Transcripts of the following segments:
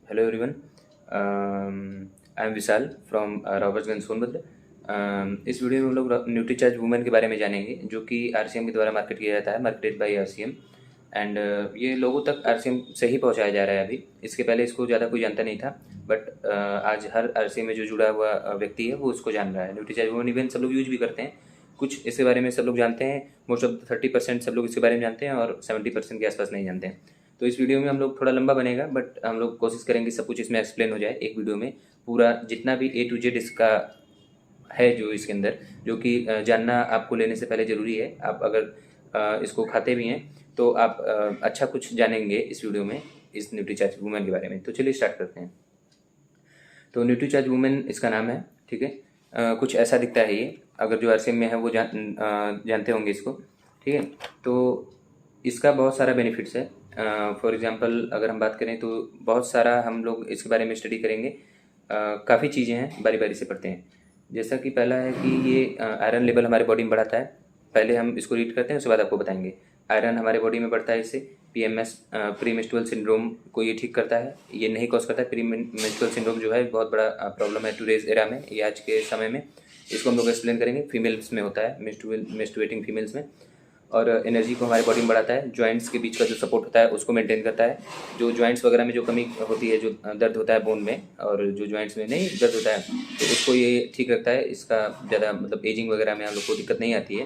Hello everyone, I am Vishal from Robertsganj Sonbhadra. इस video में हम लोग न्यूट्रीचार्ज वुमेन के बारे में जानेंगे, जो कि आरसीएम के द्वारा मार्केट किया जाता है, मार्केटेड बाय आरसीएम। एंड ये लोगों तक आरसीएम से ही पहुंचाया जा रहा है अभी। इसके पहले इसको ज़्यादा कोई जानता नहीं था, बट आज हर आरसीएम में जो जुड़ा हुआ व्यक्ति है वो उसको जान रहा है। न्यूट्रीचार्ज वुमेन इवन सब लोग यूज भी करते हैं। कुछ इसके बारे में सब लोग जानते हैं, मोस्ट ऑफ 30% सब लोग इसके बारे में जानते हैं और 70% के आसपास नहीं जानते हैं। तो इस वीडियो में हम लोग थोड़ा लंबा बनेगा, बट हम लोग कोशिश करेंगे सब कुछ इसमें एक्सप्लेन हो जाए एक वीडियो में। पूरा जितना भी A to Z इसका है जो इसके अंदर, जो कि जानना आपको लेने से पहले ज़रूरी है। आप अगर इसको खाते भी हैं तो आप अच्छा कुछ जानेंगे इस वीडियो में इस न्यूट्रीचार्ज वुमेन के बारे में। तो चलिए स्टार्ट करते हैं। तो न्यूट्रीचार्ज वुमेन इसका नाम है, ठीक है। कुछ ऐसा दिखता है ये, अगर जो आरसीएम में है वो जानते होंगे इसको, ठीक है। तो इसका बहुत सारा बेनिफिट्स है। फॉर एग्जांपल अगर हम बात करें तो बहुत सारा हम लोग इसके बारे में स्टडी करेंगे। काफ़ी चीज़ें हैं, बारी बारी से पढ़ते हैं। जैसा कि पहला है कि ये आयरन लेवल हमारे बॉडी में बढ़ाता है। पहले हम इसको रीड करते हैं, उसके बाद आपको बताएंगे। आयरन हमारे बॉडी में बढ़ता है इससे। पीएमएस प्री मेंस्ट्रुअल सिंड्रोम को ये ठीक करता है, ये नहीं कॉज करता है। प्री मेंस्ट्रुअल सिंड्रोम जो है बहुत बड़ा प्रॉब्लम है टूडेज एरा में, ये आज के समय में। इसको हम लोग एक्सप्लेन करेंगे। फीमेल्स में होता है, मेंस्ट्रुएटिंग फीमेल्स में। और एनर्जी को हमारे बॉडी में बढ़ाता है। जॉइंट्स के बीच का जो सपोर्ट होता है उसको मेंटेन करता है। जो जॉइंट्स वगैरह में जो कमी होती है, जो दर्द होता है बोन में, और जो जॉइंट्स में नहीं दर्द होता है, तो उसको ये ठीक रखता है। इसका ज़्यादा मतलब एजिंग वगैरह में हम लोग को दिक्कत नहीं आती है।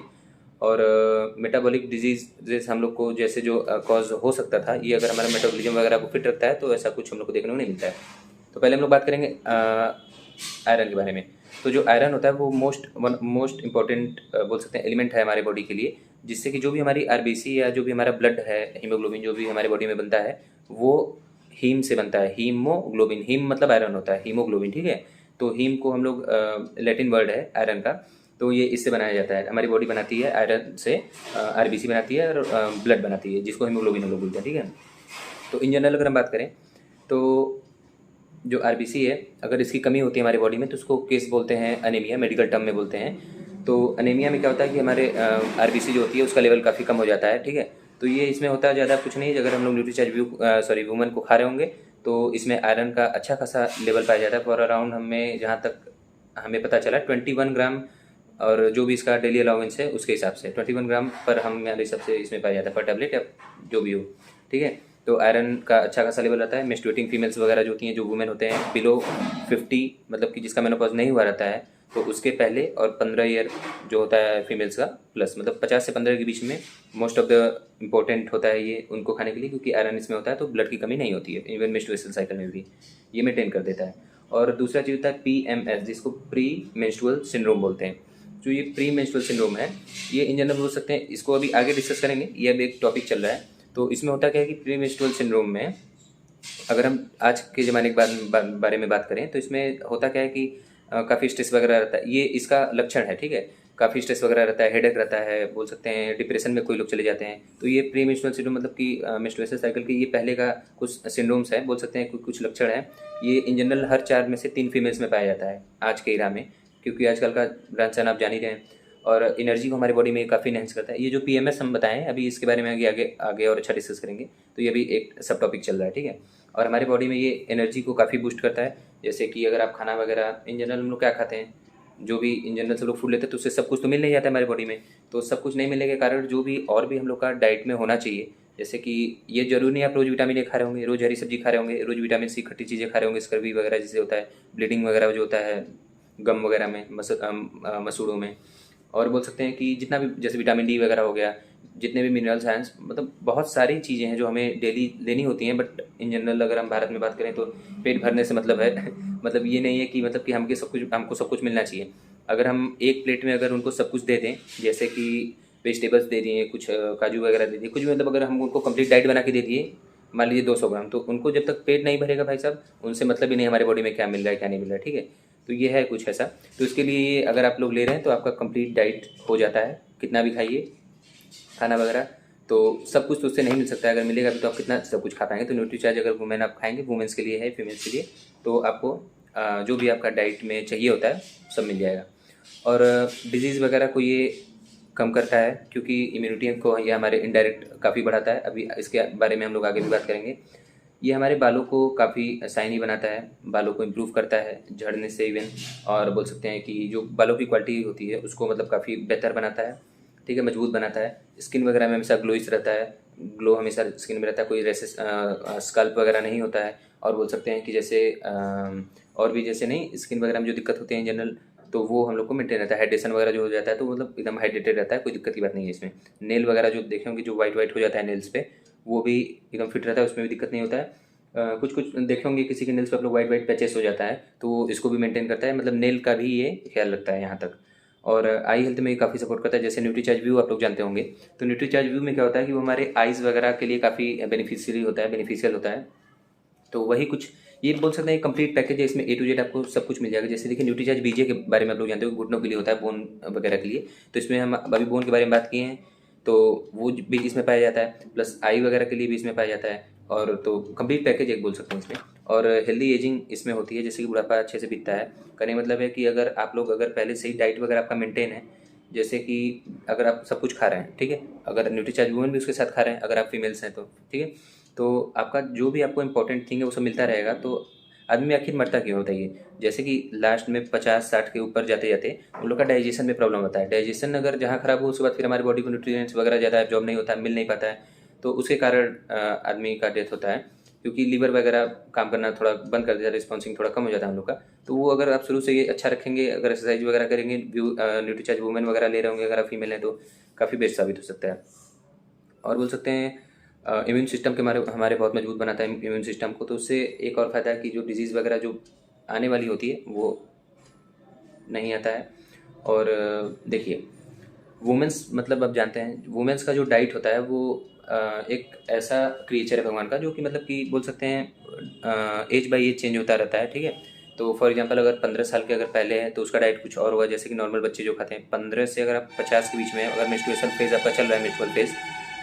और मेटाबॉलिक डिजीज हम लोग को जैसे जो कॉज हो सकता था, ये अगर हमारा मेटाबॉलिज्म वगैरह को फिट रखता है तो ऐसा कुछ हम लोग को देखने को नहीं मिलता है। तो पहले हम लोग बात करेंगे आयरन के बारे में। तो जो आयरन होता है वो मोस्ट इम्पॉर्टेंट बोल सकते हैं एलिमेंट है हमारे बॉडी के लिए, जिससे कि जो भी हमारी आरबीसी या जो भी हमारा ब्लड है, हीमोग्लोबिन जो भी हमारे बॉडी में बनता है, वो हीम से बनता है। हीमोग्लोबिन, हीम मतलब आयरन होता है, हीमोग्लोबिन, ठीक है। तो हीम को हम लोग लैटिन वर्ड है आयरन का, तो ये इससे बनाया जाता है। हमारी बॉडी बनाती है आयरन से, आरबीसी बनाती है और ब्लड बनाती है, जिसको हीमोग्लोबिन हम लोग बोलते हैं, ठीक है। तो इन जनरल अगर हम बात करें तो जो आरबीसी है, अगर इसकी कमी होती है हमारी बॉडी में तो उसको केस बोलते हैं अनीमिया, मेडिकल टर्म में बोलते हैं। तो अनीमिया में क्या होता है कि हमारे आरबीसी जो होती है उसका लेवल काफ़ी कम हो जाता है, ठीक है। तो ये इसमें होता है ज़्यादा कुछ नहीं। अगर हम लोग न्यूट्रीचार्ज वुमेन को खा रहे होंगे तो इसमें आयरन का अच्छा खासा लेवल पाया जाता है। फॉर अराउंड हमें जहाँ तक हमें पता चला 21 ग्राम, और जो भी इसका डेली अलाउंस है उसके हिसाब से 21 ग्राम पर हमारे हिसाब से इसमें पाया जाता है, पर टैबलेट या जो भी हो, ठीक है। तो आयरन का अच्छा खासा लेवल रहता है। मेंस्ट्रुएटिंग फीमेल्स वगैरह जो होती हैं, जो वुमेन होते हैं बिलो 50, मतलब कि जिसका मेनोपॉज नहीं हुआ रहता है, तो उसके पहले, और 15 ईयर जो होता है फीमेल्स का प्लस, मतलब 50 से 15 के बीच में मोस्ट ऑफ द इम्पोर्टेंट होता है ये उनको खाने के लिए, क्योंकि आयरन इसमें होता है तो ब्लड की कमी नहीं होती है। इवन मेंस्ट्रुएशन साइकिल में भी ये मेंटेन कर देता है। और दूसरा चीज़ होता है PMS, जिसको प्री मेंस्ट्रुअल सिंड्रोम बोलते हैं। जो ये प्री मेंस्ट्रुअल सिंड्रोम है, ये इन जनरल बोल सकते हैं, इसको अभी आगे डिस्कस करेंगे, ये अभी एक टॉपिक चल रहा है। तो इसमें होता क्या है कि प्री मेंस्ट्रुअल सिंड्रोम में अगर हम आज के ज़माने के बारे में बात करें तो इसमें होता क्या है कि काफ़ी स्ट्रेस वगैरह रहता है। ये इसका लक्षण है, ठीक है। काफ़ी स्ट्रेस वगैरह रहता है, हेडेक रहता है, बोल सकते हैं डिप्रेशन में कोई लोग चले जाते हैं। तो ये प्री मेंस्ट्रुअल सिंड्रोम, मतलब कि मेंस्ट्रुएशन साइकिल के ये पहले का कुछ सिंड्रोम्स है, बोल सकते हैं कुछ लक्षण है। ये इन जनरल हर 4 में से 3 फीमेल्स में पाया जाता है आज के इरा में, क्योंकि आजकल का रहन-सहन आप जान ही रहे हैं। और एनर्जी को हमारी बॉडी में काफ़ी एनहेंस करता है। ये जो PMS हम बताएं अभी, इसके बारे में आगे आगे आगे और अच्छा डिस्कस करेंगे। तो ये भी एक सब टॉपिक चल रहा है, ठीक है। और हमारी बॉडी में ये एनर्जी को काफ़ी बूस्ट करता है। जैसे कि अगर आप खाना वगैरह, इन जनरल हम लोग क्या खाते हैं, जो भी इन जनरल सब लोग फूड लेते हैं, तो उससे सब कुछ तो मिल नहीं जाता है हमारी बॉडी में। तो सब कुछ नहीं मिलने के कारण जो भी और भी हम लोग का डाइट में होना चाहिए, जैसे कि ये जरूरी नहीं आप रोज़ विटामिन ए खा रहे होंगे, रोज़ हरी सब्जी खा रहे होंगे, रोज़ विटामिन सी खट्टी चीज़ें खा रहे होंगे, स्कर्वी वगैरह जिससे होता है, ब्लीडिंग वगैरह जो होता है गम वगैरह में, मसूड़ों में। और बोल सकते हैं कि जितना भी जैसे विटामिन डी वगैरह हो गया, जितने भी मिनरल्स हैं, मतलब बहुत सारी चीज़ें हैं जो हमें डेली लेनी होती हैं। बट इन जनरल अगर हम भारत में बात करें तो पेट भरने से मतलब है मतलब ये नहीं है कि मतलब कि हमको सब कुछ मिलना चाहिए। अगर हम एक प्लेट में अगर उनको सब कुछ दे दें, जैसे कि वेजिटेबल्स दे दिए, कुछ काजू वगैरह दे दिए, कुछ भी, मतलब अगर हम उनको कंप्लीट डाइट बना के दे दिए, मान लीजिए 200 ग्राम, तो उनको जब तक पेट नहीं भरेगा भाई साहब, उनसे मतलब ही नहीं हमारी बॉडी में क्या मिल रहा है क्या नहीं मिल रहा है, ठीक है। तो ये है कुछ ऐसा। तो इसके लिए अगर आप लोग ले रहे हैं तो आपका कंप्लीट डाइट हो जाता है, कितना भी खाइए खाना वगैरह। तो सब कुछ तो उससे नहीं मिल सकता है, अगर मिलेगा भी तो आप कितना सब कुछ खा पाएंगे। तो न्यूट्रीचार्ज अगर वुमेन आप खाएंगे, वुमेन्स के लिए है, फीमेल्स के लिए, तो आपको जो भी आपका डाइट में चाहिए होता है सब मिल जाएगा। और डिजीज़ वगैरह को ये कम करता है, क्योंकि इम्यूनिटी को ये हमारे इनडायरेक्ट काफ़ी बढ़ाता है। अभी इसके बारे में हम लोग आगे भी बात करेंगे। ये हमारे बालों को काफ़ी शाइनी बनाता है, बालों को इम्प्रूव करता है झड़ने से इवन, और बोल सकते हैं कि जो बालों की क्वालिटी होती है उसको मतलब काफ़ी बेहतर बनाता है, ठीक है, मजबूत बनाता है। स्किन वगैरह में हमेशा ग्लोइश रहता है, ग्लो हमेशा स्किन में रहता है, कोई रेसेस स्कल्प वगैरह नहीं होता है। और बोल सकते हैं कि जैसे और भी जैसे नहीं स्किन वगैरह में जो दिक्कत होती है इन जनरल, तो वो हम लोग को मेंटेन रहता है। हाइड्रेशन वगैरह जो हो जाता है तो मतलब एकदम हाइड्रेटेड रहता है, कोई दिक्कत की बात नहीं है इसमें। नेल वगैरह जो देखे होंगे जो वाइट वाइट हो जाता है नेल्स पे, वो भी एकदम फिट रहता है, उसमें भी दिक्कत नहीं होता है। कुछ कुछ देखे होंगे किसी के नेल्स पे आप लोग वाइट वाइट पैचेस हो जाता है, तो वो इसको भी मेंटेन करता है, मतलब नेल का भी ये ख्याल रखता है यहाँ तक। और आई हेल्थ में काफ़ी सपोर्ट करता है। जैसे न्यूट्रीचार्ज व्यू आप लोग जानते होंगे, तो न्यूट्रीचार्ज व्यू में क्या होता है कि वो हमारे आइज़ वगैरह के लिए काफ़ी बेनिफिशियल होता है। तो वही कुछ ये बोल सकते हैं कंप्लीट पैकेज है, इसमें ए टू जेड आपको सब कुछ मिल जाएगा। जैसे देखिए न्यूट्रीचार्ज बीजे के बारे में आप लोग जानते हो, घुटनों के लिए होता है, बोन वगैरह के लिए, तो इसमें हम अभी बोन के बारे में बात किए हैं, तो वो भी इसमें पाया जाता है, प्लस आई वगैरह के लिए भी इसमें पाया जाता है। और तो कंप्लीट पैकेज एक बोल सकते हैं इसमें। और हेल्दी एजिंग इसमें होती है, जैसे कि बुढ़ापा अच्छे से बीतता है। कहने मतलब है कि अगर आप लोग अगर पहले से ही डाइट वगैरह आपका मेंटेन है, जैसे कि अगर आप सब कुछ खा रहे हैं, ठीक है, अगर न्यूट्रीचार्ज वुमेन भी उसके साथ खा रहे हैं, अगर आप फीमेल्स हैं तो ठीक है, तो आपका जो भी आपको इंपॉर्टेंट थिंग है वो सब मिलता रहेगा, तो आदमी आखिर मरता क्यों होता है ये। जैसे कि लास्ट में 50-60 के ऊपर जाते जाते उन लोग का डाइजेशन में प्रॉब्लम होता है। डाइजेशन अगर जहाँ खराब हो उसके बाद फिर हमारी बॉडी को न्यूट्रिएंट्स वगैरह ज़्यादा एब्जॉर्ब नहीं होता है, मिल नहीं पाता है, तो उसके कारण आदमी का डेथ होता है, क्योंकि लीवर वगैरह काम करना थोड़ा बंद कर देता है, रिस्पॉन्सिंग थोड़ा कम हो जाता है हम लोग का। तो वो अगर आप शुरू से ये अच्छा रखेंगे, अगर एक्सरसाइज वगैरह करेंगे, न्यूट्रीचार्ज वुमेन वगैरह ले रहे होंगे अगर आप फीमेल हैं, तो काफ़ी बेस्ट साबित हो सकता है। और बोल सकते हैं इम्यून सिस्टम के हमारे बहुत मजबूत बनाता है इम्यून सिस्टम को। तो उससे एक और फ़ायदा है कि जो डिजीज़ वगैरह जो आने वाली होती है वो नहीं आता है। और देखिए वुमेंस मतलब आप जानते हैं वुमेंस का जो डाइट होता है वो एक ऐसा क्रिएचर है भगवान का, जो कि मतलब कि बोल सकते हैं एज बाई एज चेंज होता रहता है, ठीक है। तो फॉर एग्जांपल अगर 15 साल के अगर पहले है तो उसका डाइट कुछ और होगा, जैसे कि नॉर्मल बच्चे जो खाते हैं। 15 से अगर आप 50 के बीच में अगर मेंस्ट्रुएशन फेज़ आपका चल रहा है, मेंस्ट्रुअल फेज़,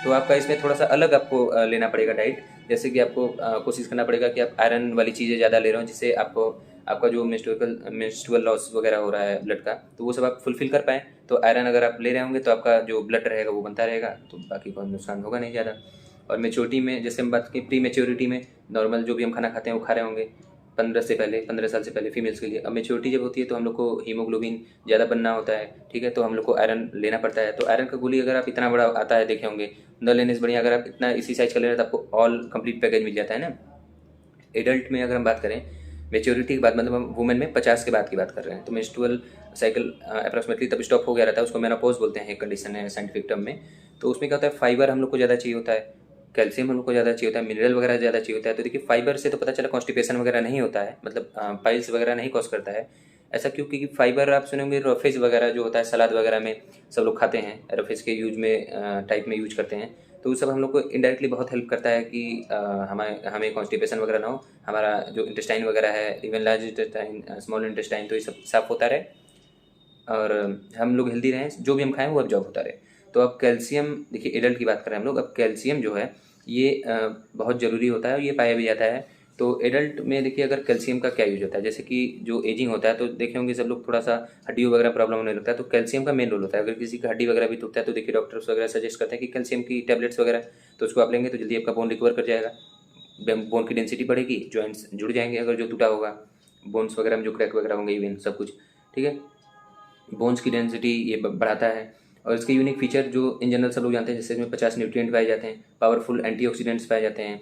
तो आपका इसमें थोड़ा सा अलग आपको लेना पड़ेगा डाइट। जैसे कि आपको कोशिश करना पड़ेगा कि आप आयरन वाली चीज़ें ज़्यादा ले रहे हो, जिससे आपको आपका जो मेंस्ट्रुअल लॉस वगैरह हो रहा है ब्लड का, तो वो सब आप फुलफिल कर पाएँ। तो आयरन अगर आप ले रहे होंगे तो आपका जो ब्लड रहेगा वो बनता रहेगा, तो बाकी कोई नुकसान होगा नहीं ज़्यादा। और मेच्योरिटी में जैसे हम बात की प्री मेच्योरिटी में, नॉर्मल जो भी हम खाना खाते हैं वो खा रहे होंगे 15 साल से पहले फीमेल्स के लिए। अब मेच्योरिटी जब होती है तो हम लोग को हीमोग्लोबिन ज़्यादा बनना होता है, ठीक है, तो हम लोग को आयरन लेना पड़ता है। तो आयरन का गोली अगर आप इतना बड़ा आता है देखे होंगे, न लेने से बढ़िया अगर आप इतना इसी साइज का ले रहे हैं तो आपको ऑल कंप्लीट पैकेज मिल जाता है ना। एडल्ट में अगर हम बात करें मेच्योरिटी की बात, मतलब हम वुमेन में 50 के बाद की बात कर रहे हैं, तो मेंस्ट्रुअल साइकिल अप्रॉक्सीमेटली तब स्टॉप हो गया रहता है, उसको मेनोपॉज बोलते हैं, एक कंडीशन है साइंटिफिक टर्म में। तो उसमें क्या होता है, फाइबर हम लोग को ज़्यादा चाहिए होता है, कैल्शियम हम लोग को ज़्यादा चाहिए होता है, मिनरल वगैरह ज़्यादा चाहिए होता है। तो देखिए फाइबर से तो पता चला कॉन्स्टिपेशन वगैरह नहीं होता है, मतलब पाइल्स वगैरह नहीं कॉज करता है। ऐसा क्यों, क्योंकि फाइबर आप सुनेंगे रफेज वगैरह जो होता है सलाद वगैरह में सब लोग खाते हैं, रफेज के यूज में टाइप में यूज करते हैं, तो वो सब हम लोग को इनडायरेक्टली बहुत हेल्प करता है कि हमें कॉन्स्टिपेशन वगैरह ना हो, हमारा जो इंटेस्टाइन वगैरह है, even large intestine, small intestine, तो ये सब साफ होता रहे और हम लोग हेल्दी रहें, जो भी हम खाएं वो अब्जॉर्ब होता रहे। तो अब कैल्शियम देखिए एडल्ट की बात कर रहे हैं हम लोग, अब कैल्शियम जो है ये बहुत ज़रूरी होता है और ये पाया भी जाता है। तो एडल्ट में देखिए अगर कैल्शियम का क्या यूज होता है, जैसे कि जो एजिंग होता है तो देखे होंगे सब लोग थोड़ा सा हड्डियों वगैरह प्रॉब्लम होने लगता है, तो कैल्शियम का मेन रोल होता है। अगर किसी का हड्डी वगैरह भी टूटता है तो देखिए डॉक्टर्स वगैरह सजेस्ट करते हैं कि कैल्शियम की टैबलेट्स वगैरह, तो उसको आप लेंगे तो जल्दी आपका बोन रिकवर कर जाएगा, बोन की डेंसिटी बढ़ेगी, जॉइंट्स जुड़ जाएंगे अगर जो टूटा होगा, बोन्स वगैरह में जो क्रैक वगैरह होंगे, इवन सब कुछ, ठीक है, बोन्स की डेंसिटी ये बढ़ाता है। और इसके यूनिक फीचर जो इन जनरल सब लोग जानते हैं, जैसे इसमें 50 न्यूट्रिएंट पाए जाते हैं, पावरफुल एंटीऑक्सीडेंट्स पाए जाते हैं।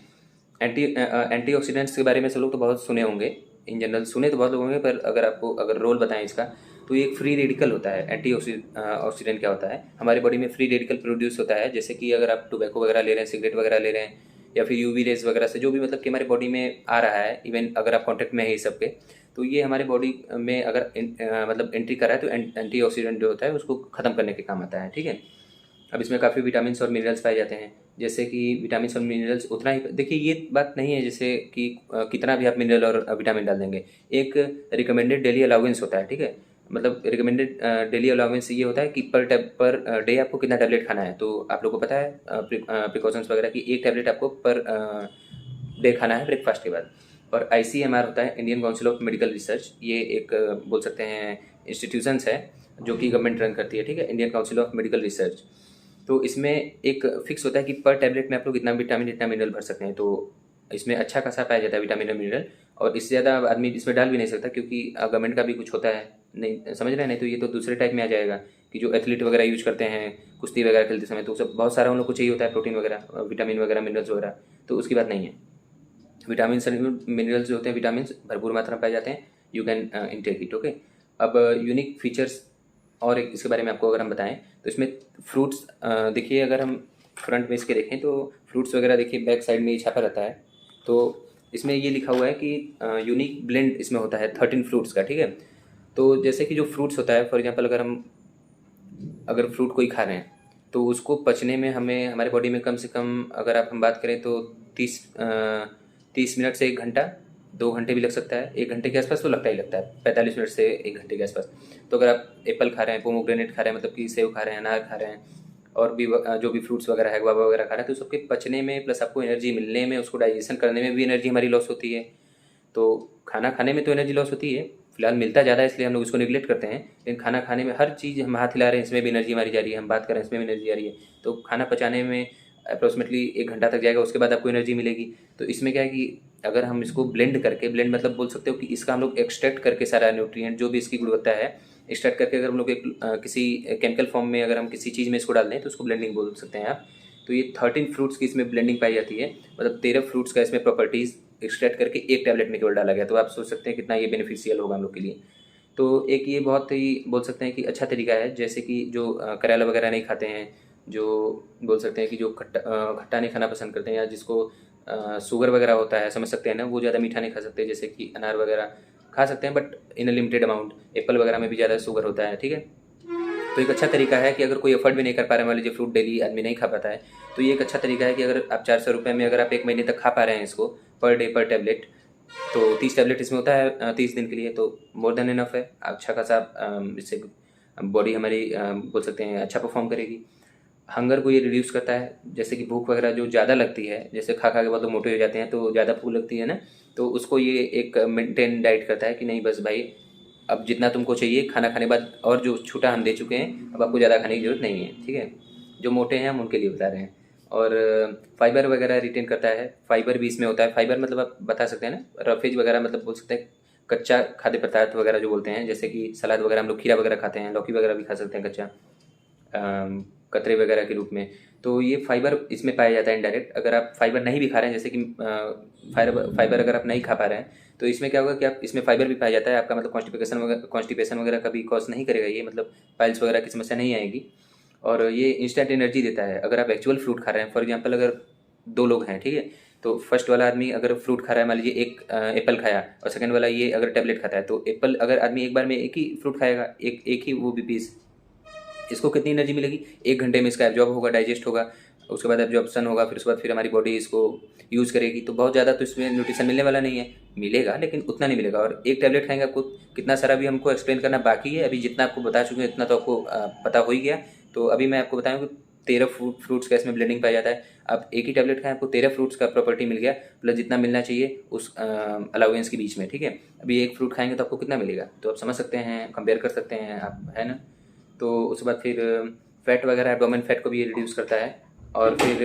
एंटीऑक्सीडेंट्स के बारे में सब लोग तो बहुत सुने होंगे, इन जनरल सुने तो बहुत लोग होंगे, पर अगर आपको अगर रोल बताएं इसका, तो ये एक फ्री रेडिकल होता है। ऑक्सीडेंट क्या होता है, हमारी बॉडी में फ्री रेडिकल प्रोड्यूस होता है। जैसे कि अगर आप टोबैको वगैरह ले रहे हैं, सिगरेट वगैरह ले रहे हैं, या फिर यूवी रेज वगैरह से जो भी मतलब कि हमारे बॉडी में आ रहा है, इवन अगर आप कॉन्टैक्ट में है ये सब के, तो ये हमारे बॉडी में अगर मतलब एंट्री करा है तो एंटीऑक्सीडेंट जो होता है उसको ख़त्म करने के काम आता है, ठीक है। अब इसमें काफ़ी विटामिन्स और मिनरल्स पाए जाते हैं, जैसे कि विटामिन्स और मिनरल्स उतना ही, देखिए ये बात नहीं है जैसे कि कितना भी आप मिनरल और विटामिन डाल देंगे, एक रिकमेंडेड डेली अलाउंस होता है, ठीक है। मतलब रिकमेंडेड डेली अलाउंस ये होता है कि पर डे आपको कितना टैबलेट खाना है। तो आप लोग को पता है प्रिकॉशंस वगैरह की, एक टैबलेट आपको पर डे खाना है ब्रेकफास्ट के बाद। और ICMR होता है, Indian council of medical research, ये एक बोल सकते हैं इंस्टीट्यूशंस है जो कि गवर्नमेंट रन करती है, ठीक है, Indian council of medical research. तो इसमें एक फिक्स होता है कि पर टैबलेट में आप लोग इतना विटामिन इतना मिनरल भर सकते हैं। तो इसमें अच्छा खासा पाया जाता है विटामिन और मिनरल, और इससे ज़्यादा आदमी इसमें डाल भी नहीं सकता क्योंकि गवर्नमेंट का भी कुछ होता है, नहीं समझ रहे हैं, नहीं तो ये तो दूसरे टाइप में आ जाएगा कि जो एथलीट वगैरह यूज करते हैं कुश्ती वगैरह खेलते समय, तो सब बहुत सारा उन लोग को चाहिए होता है प्रोटीन वगैरह, विटामिन वगैरह, मिनरल्स वगैरह, तो उसकी बात नहीं है। विटामिन मिनरल्स जो होते हैं, विटामिन भरपूर मात्रा में पाए जाते हैं, you can intake it, okay. अब यूनिक फीचर्स और एक इसके बारे में आपको अगर हम बताएं तो इसमें फ्रूट्स, देखिए अगर हम फ्रंट में इसके देखें तो फ्रूट्स वगैरह देखिए बैक साइड में ये छापा रहता है, तो इसमें ये लिखा हुआ है कि यूनिक ब्लेंड इसमें होता है 13 फ्रूट्स का, ठीक है। तो जैसे कि जो फ्रूट्स होता है, फॉर एग्जांपल अगर फ्रूट कोई खा रहे हैं तो उसको पचने में हमें हमारे बॉडी में कम से कम, अगर हम बात करें तो 30 मिनट से 1 घंटा, 2 घंटे भी लग सकता है, 1 घंटे के आसपास तो लगता ही लगता है, 45 मिनट से 1 घंटे के आसपास। तो अगर आप एप्पल खा रहे हैं, पोमोग्रेनेट खा रहे हैं, मतलब कि सेब खा रहे हैं, अनार खा रहे हैं, और भी जो भी फ्रूट्स वगैरह है, गुआवा वगैरह खा रहे हैं, तो सबके पचने में प्लस आपको एनर्जी मिलने में, उसको डाइजेशन करने में भी एनर्जी हमारी लॉस होती है। तो खाना खाने में तो एनर्जी लॉस होती है, फिलहाल मिलता ज़्यादा है इसलिए हम लोग इसको निगलेक्ट करते हैं, लेकिन खाना खाने में हर चीज़ हम हाथ हिला रहे हैं, इसमें भी एनर्जी हमारी जा रही है, हम बात कर रहे हैं इसमें भी एनर्जी आ रही है। तो खाना पचाने में अप्रोक्सीमेटली 1 घंटा तक जाएगा, उसके बाद आपको एनर्जी मिलेगी। तो इसमें क्या है कि अगर हम इसको ब्लेंड करके, ब्लेंड मतलब बोल सकते हो कि इसका हम लोग एक्सट्रैक्ट करके सारा न्यूट्रिएंट जो भी इसकी गुणवत्ता है एक्सट्रैक्ट करके, अगर हम लोग किसी केमिकल फॉर्म में अगर हम किसी चीज़ में इसको डाल दें तो उसको ब्लेंडिंग बोल सकते हैं आप। तो ये 13 फ्रूट्स की इसमें ब्लेंडिंग पाई जाती है, मतलब 13 फ्रूट्स का इसमें प्रॉपर्टीज़ एक्सट्रैक्ट करके एक टैबलेट में केवल डाला गया। तो आप सोच सकते हैं कितना ये बेनिफिशियल होगा हम लोग के लिए। तो एक ये बहुत ही बोल सकते हैं कि अच्छा तरीका है, जैसे कि जो करेला वगैरह नहीं खाते हैं, जो बोल सकते हैं कि जो खट्टा नहीं खाना पसंद करते हैं, या जिसको शुगर वगैरह होता है, समझ सकते हैं ना, वो ज़्यादा मीठा नहीं खा सकते, जैसे कि अनार वगैरह खा सकते हैं but in a limited amount, Apple वगैरह में भी ज़्यादा शुगर होता है, ठीक है। तो एक अच्छा तरीका है कि अगर कोई अफोर्ड भी नहीं कर पा रहे हैं, मान लीजिए फ्रूट डेली आदमी नहीं खा पाता है, तो ये एक अच्छा तरीका है कि अगर आप 400 रुपये में अगर आप 1 महीने तक खा पा रहे हैं इसको, पर डे पर टैबलेट, तो 30 टैबलेट इसमें होता है 30 दिन के लिए, तो मोर देन इनफ है। अच्छा खासा इससे बॉडी हमारी बोल सकते हैं अच्छा परफॉर्म करेगी। हंगर को ये रिड्यूस करता है, जैसे कि भूख वगैरह जो ज़्यादा लगती है, जैसे खा खा के बाद लोग मोटे हो जाते हैं तो ज़्यादा भूख लगती है ना, तो उसको ये एक मेंटेन डाइट करता है कि नहीं बस भाई, अब जितना तुमको चाहिए खाना खाने बाद, और जो छूटा हम दे चुके हैं, अब आपको ज़्यादा खाने की ज़रूरत नहीं है, ठीक है। जो मोटे हैं हम उनके लिए बता रहे हैं। और फाइबर वगैरह रिटेन करता है, फाइबर भी इसमें होता है। फाइबर मतलब आप बता सकते हैं ना, रफेज वगैरह मतलब बोल सकते हैं कच्चा खाद्य पदार्थ वगैरह जो बोलते हैं, जैसे कि सलाद वगैरह, हम लोग खीरा वगैरह खाते हैं, लौकी वगैरह भी खा सकते हैं कच्चा, कतरे वगैरह के रूप में। तो ये फाइबर इसमें पाया जाता है इनडायरेक्ट। अगर आप फाइबर नहीं भी खा रहे हैं, जैसे कि फाइबर अगर आप नहीं खा पा रहे हैं, तो इसमें क्या होगा कि आप इसमें फाइबर भी पाया जाता है, आपका मतलब कॉन्स्टिपेशन वगैरह का भी कॉज नहीं करेगा ये, मतलब पाइल्स वगैरह की समस्या नहीं आएगी। और ये इंस्टेंट एनर्जी देता है अगर आप एक्चुअल फ्रूट खा रहे हैं। फॉर एग्जांपल अगर 2 लोग हैं, ठीक है, तो फर्स्ट वाला आदमी अगर फ्रूट खा रहा है, मान लीजिए एक एप्पल खाया, और सेकंड वाला ये अगर टैबलेट खाता है, तो एप्पल अगर आदमी एक बार में एक ही फ्रूट खाएगा, एक ही वो भी पीस, इसको कितनी एनर्जी मिलेगी, 1 घंटे में इसका एब्जॉर्ब होगा, डाइजेस्ट होगा, उसके बाद एब्जॉर्प्शन होगा, फिर उसके बाद फिर हमारी बॉडी इसको यूज़ करेगी। तो बहुत ज़्यादा तो इसमें न्यूट्रिशन मिलने वाला नहीं है, मिलेगा लेकिन उतना नहीं मिलेगा। और एक टैबलेट खाएंगे, आपको कितना सारा भी हमको एक्सप्लेन करना बाकी है, अभी जितना आपको बता चुके हैं इतना तो आपको पता हो ही गया। तो अभी मैं आपको बताऊँ कि 13 फ्रूट्स का इसमें ब्लेंडिंग पाया जाता है। आप एक ही टैबलेट खाएं, आपको 13 फ्रूट्स का प्रॉपर्टी मिल गया, प्लस जितना मिलना चाहिए उस अलाउंस के बीच में, ठीक है। अभी एक फ्रूट खाएंगे तो आपको कितना मिलेगा, तो आप समझ सकते हैं, कंपेयर कर सकते हैं आप, है ना। तो उसके बाद फिर फैट वगैरह, एब्डोमेन फैट को भी ये रिड्यूस करता है। और फिर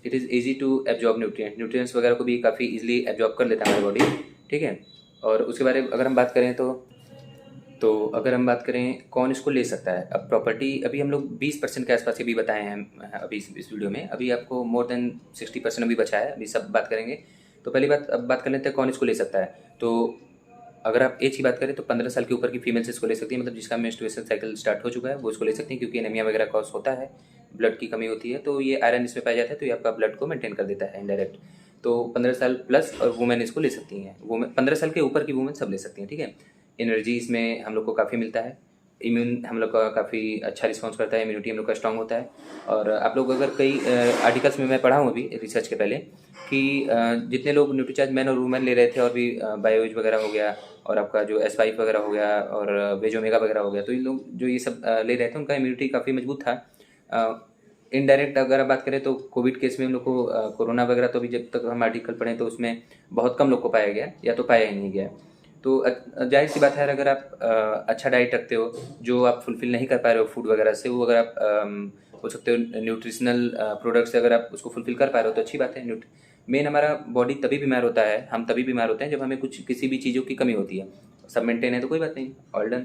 it is easy to absorb nutrients वगैरह को भी काफ़ी इजीली एब्जॉर्ब कर लेता है हमारी बॉडी, ठीक है। और उसके बारे में अगर हम बात करें तो अगर हम बात करें कौन इसको ले सकता है, अब प्रॉपर्टी अभी हम लोग 20% के आसपास के भी बताए हैं अभी इस वीडियो में, अभी आपको मोर देन 60% अभी बचा है, अभी सब बात करेंगे। तो पहली बात अब बात कर लेते हैं कौन इसको ले सकता है। तो अगर आप एज की बात करें तो 15 साल के ऊपर की फीमेल्स इसको ले सकती है, मतलब जिसका मेंस्ट्रुएशन साइकिल स्टार्ट हो चुका है वो इसको ले सकती है, क्योंकि एनीमिया वगैरह कॉज होता है, ब्लड की कमी होती है, तो ये आयरन इसमें पाया जाता है, तो ये आपका ब्लड को मेंटेन कर देता है इनडायरेक्ट। तो 15 साल प्लस और वुमेन इसको ले सकती हैं, वुमेन 15 साल के ऊपर की वुमेन सब ले सकती हैं, ठीक है। एनर्जी इसमें हम लोग को काफ़ी मिलता है, इम्यून हम लोग का काफ़ी अच्छा रिस्पॉन्स करता है, इम्यूनिटी हम लोग का स्ट्रांग होता है। और आप लोग अगर कई आर्टिकल्स में मैं पढ़ा हूँ अभी रिसर्च के पहले कि जितने लोग न्यूट्रीचार्ज मैन और वुमेन ले रहे थे, और भी बायोज वगैरह हो गया, और आपका जो S5 वगैरह हो गया, और वेजोमेगा वगैरह हो गया, तो ये लोग जो ये सब ले रहे थे उनका इम्यूनिटी काफ़ी मजबूत था। इनडायरेक्ट अगर आप बात करें तो कोविड केस में हम लोग को कोरोना वगैरह, तो अभी जब तक हम आर्टिकल पढ़ें तो उसमें बहुत कम लोग को पाया गया, या तो पाया ही नहीं गया। तो जाहिर सी बात है, अगर आप अच्छा डाइट रखते हो, जो आप फुलफिल नहीं कर पा रहे हो फूड वगैरह से, वो अगर आप बोल सकते हो न्यूट्रिशनल प्रोडक्ट से अगर आप उसको फुलफिल कर पा रहे हो तो अच्छी बात है। मेन हमारा बॉडी तभी बीमार होता है, हम तभी बीमार होते हैं जब हमें कुछ किसी भी चीज़ों की कमी होती है। सब मेंटेन है तो कोई बात नहीं, ऑल डन।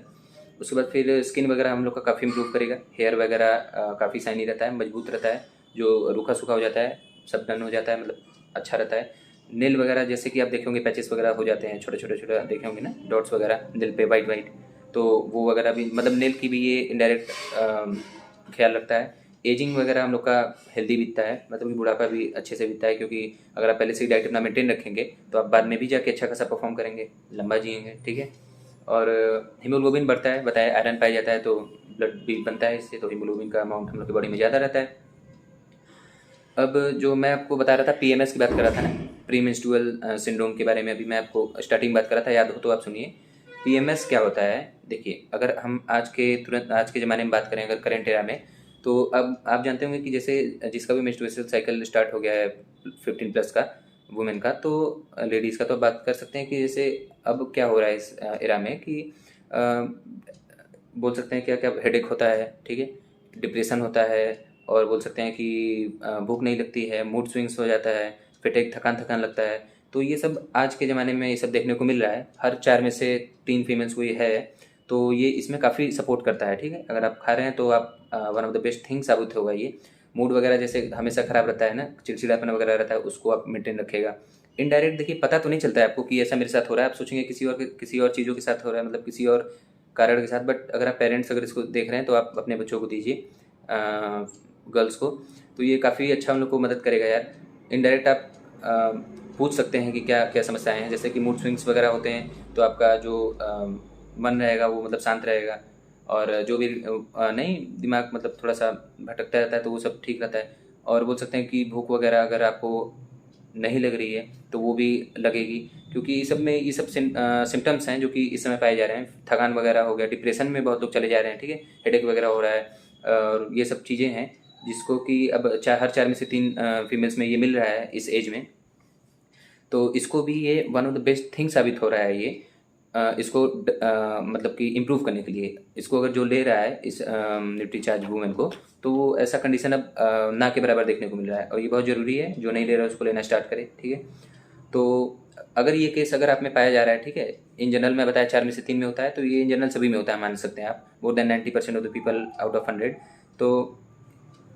उसके बाद फिर स्किन वगैरह हम लोग का काफ़ी इंप्रूव करेगा, हेयर वगैरह काफ़ी शाइनी रहता है, मजबूत रहता है, जो रूखा सूखा हो जाता है सब डन हो जाता है, मतलब अच्छा रहता है। नेल वगैरह जैसे कि आप देखे होंगे पैचेस वगैरह हो जाते हैं, छोटे छोटे छोटे देखे होंगे ना डॉट्स वगैरह नेल पे वाइट वाइट, तो वो वगैरह भी मतलब नेल की भी ये इनडायरेक्ट ख्याल रखता है। एजिंग वगैरह हम लोग का हेल्दी बीतता है, मतलब कि बुढ़ापा भी अच्छे से बीतता है, क्योंकि अगर आप पहले से डाइट अपना मेंटेन रखेंगे तो आप बाद में भी जाके अच्छा खासा परफॉर्म करेंगे, लंबा जिएंगे, ठीक है। और हीमोग्लोबिन बढ़ता है, बताया आयरन पाया जाता है तो ब्लड भी बनता है इससे, तो हीमोग्लोबिन का अमाउंट हम लोग की बॉडी में ज़्यादा रहता है। अब जो मैं आपको बता रहा था पीएमएस की बात कर रहा था ना, प्री मेंस्ट्रुअल सिंड्रोम के बारे में अभी मैं आपको स्टार्टिंग बात कर रहा था, याद हो तो आप सुनिए। पीएमएस क्या होता है, देखिए अगर हम आज के ज़माने में बात करें, अगर करंट एरा में, तो अब आप जानते होंगे कि जैसे जिसका भी मेंस्ट्रुएशन साइकिल स्टार्ट हो गया है 15 प्लस का वुमेन का, तो लेडीज़ का तो बात कर सकते हैं कि जैसे अब क्या हो रहा है इस एरा में कि अ, बोल सकते हैं क्या क्या हेडेक होता है, ठीक है, डिप्रेशन होता है, और बोल सकते हैं कि भूख नहीं लगती है, मूड स्विंग्स हो जाता है, फिर थकान थकान लगता है। तो ये सब आज के ज़माने में ये सब देखने को मिल रहा है, हर 4 में से 3 फीमेल्स को ये है। तो ये इसमें काफ़ी सपोर्ट करता है, ठीक है। अगर आप खा रहे हैं तो आप one of the best thing साबित होगा ये। मूड वगैरह जैसे हमेशा ख़राब रहता है ना, चिड़चिड़ापन वगैरह रहता है, उसको आप मेंटेन रखेगा। इनडायरेक्ट देखिए पता तो नहीं चलता है आपको कि ऐसा मेरे साथ हो रहा है, आप सोचेंगे किसी और चीज़ों के साथ हो रहा है, मतलब किसी और कारण के साथ, बट अगर आप पेरेंट्स अगर इसको देख रहे हैं तो आप अपने बच्चों को दीजिए, गर्ल्स को, तो ये काफ़ी अच्छा उन लोग को मदद करेगा यार। इनडायरेक्ट आप पूछ सकते हैं कि क्या क्या समस्याएं हैं, जैसे कि मूड स्विंग्स वगैरह होते हैं तो आपका जो मन रहेगा वो मतलब शांत रहेगा, और जो भी नहीं दिमाग मतलब थोड़ा सा भटकता रहता है तो वो सब ठीक रहता है। और बोल सकते हैं कि भूख वगैरह अगर आपको नहीं लग रही है तो वो भी लगेगी, क्योंकि ये सब सिम्टम्स हैं जो कि इस समय पाए जा रहे हैं। थकान वगैरह हो गया, डिप्रेशन में बहुत लोग चले जा रहे हैं, ठीक है, हेडेक वगैरह हो रहा है, और ये सब चीज़ें हैं जिसको कि अब हर 4 में से 3 फीमेल्स में ये मिल रहा है इस एज में। तो इसको भी ये one of the best thing साबित हो रहा है ये, इसको मतलब कि इम्प्रूव करने के लिए। इसको अगर जो ले रहा है इस न्यूट्रीचार्ज वूमेन को, तो वो ऐसा कंडीशन अब ना के बराबर देखने को मिल रहा है, और ये बहुत ज़रूरी है, जो नहीं ले रहा है उसको लेना स्टार्ट करे, ठीक है। तो अगर ये केस अगर आप में पाया जा रहा है, ठीक है, इन जनरल मैं बताया 4 में से 3 में होता है, तो ये इन जनरल सभी में होता है, मान सकते हैं आप, more than 90% of the people out of 100। तो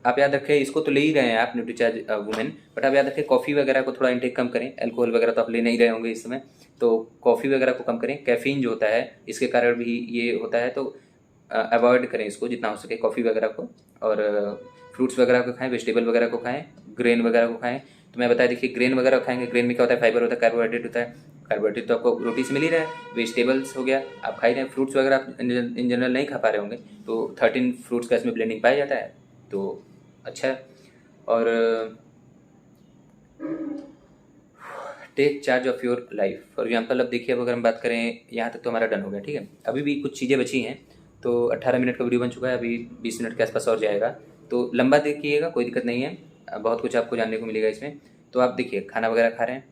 आप याद रखें, इसको तो ले ही रहे हैं आप न्यूट्रीचार्ज वुमेन, बट आप याद रखें कॉफ़ी वगैरह को थोड़ा इंटेक कम करें, अल्कोहल वगैरह तो आप ले नहीं रहे होंगे इस समय, तो कॉफ़ी वगैरह को कम करें। कैफ़ीन जो होता है इसके कारण भी ये होता है, तो अवॉइड करें इसको जितना हो सके, कॉफ़ी वगैरह को। और फ्रूट्स वगैरह को खाएं, वेजिटेबल वगैरह को खाएं, ग्रेन वगैरह को खाएं। तो मैं बताया देखिए, ग्रेन वगैरह खाएंगे, ग्रेन में क्या होता है, फाइबर होता है, कार्बोहाइड्रेट होता है। कार्बोहाइड्रेट तो आपको रोटी से मिल ही रहा है, वेजिटेबल्स हो गया आप खा ही रहे हैं, फ्रूट्स वगैरह आप इन जनरल नहीं खा पा रहे होंगे, तो 13 फ्रूट्स का इसमें ब्लेंडिंग पाया जाता है, तो अच्छा है। और take charge of your life, for example अब देखिए, अब अगर हम बात करें यहाँ तक तो हमारा डन हो गया, ठीक है, अभी भी कुछ चीज़ें बची हैं। तो 18 मिनट का वीडियो बन चुका है, अभी 20 मिनट के आसपास और जाएगा, तो लंबा देखिएगा, कोई दिक्कत नहीं है, बहुत कुछ आपको जानने को मिलेगा इसमें। तो आप देखिए, खाना वगैरह खा रहे हैं,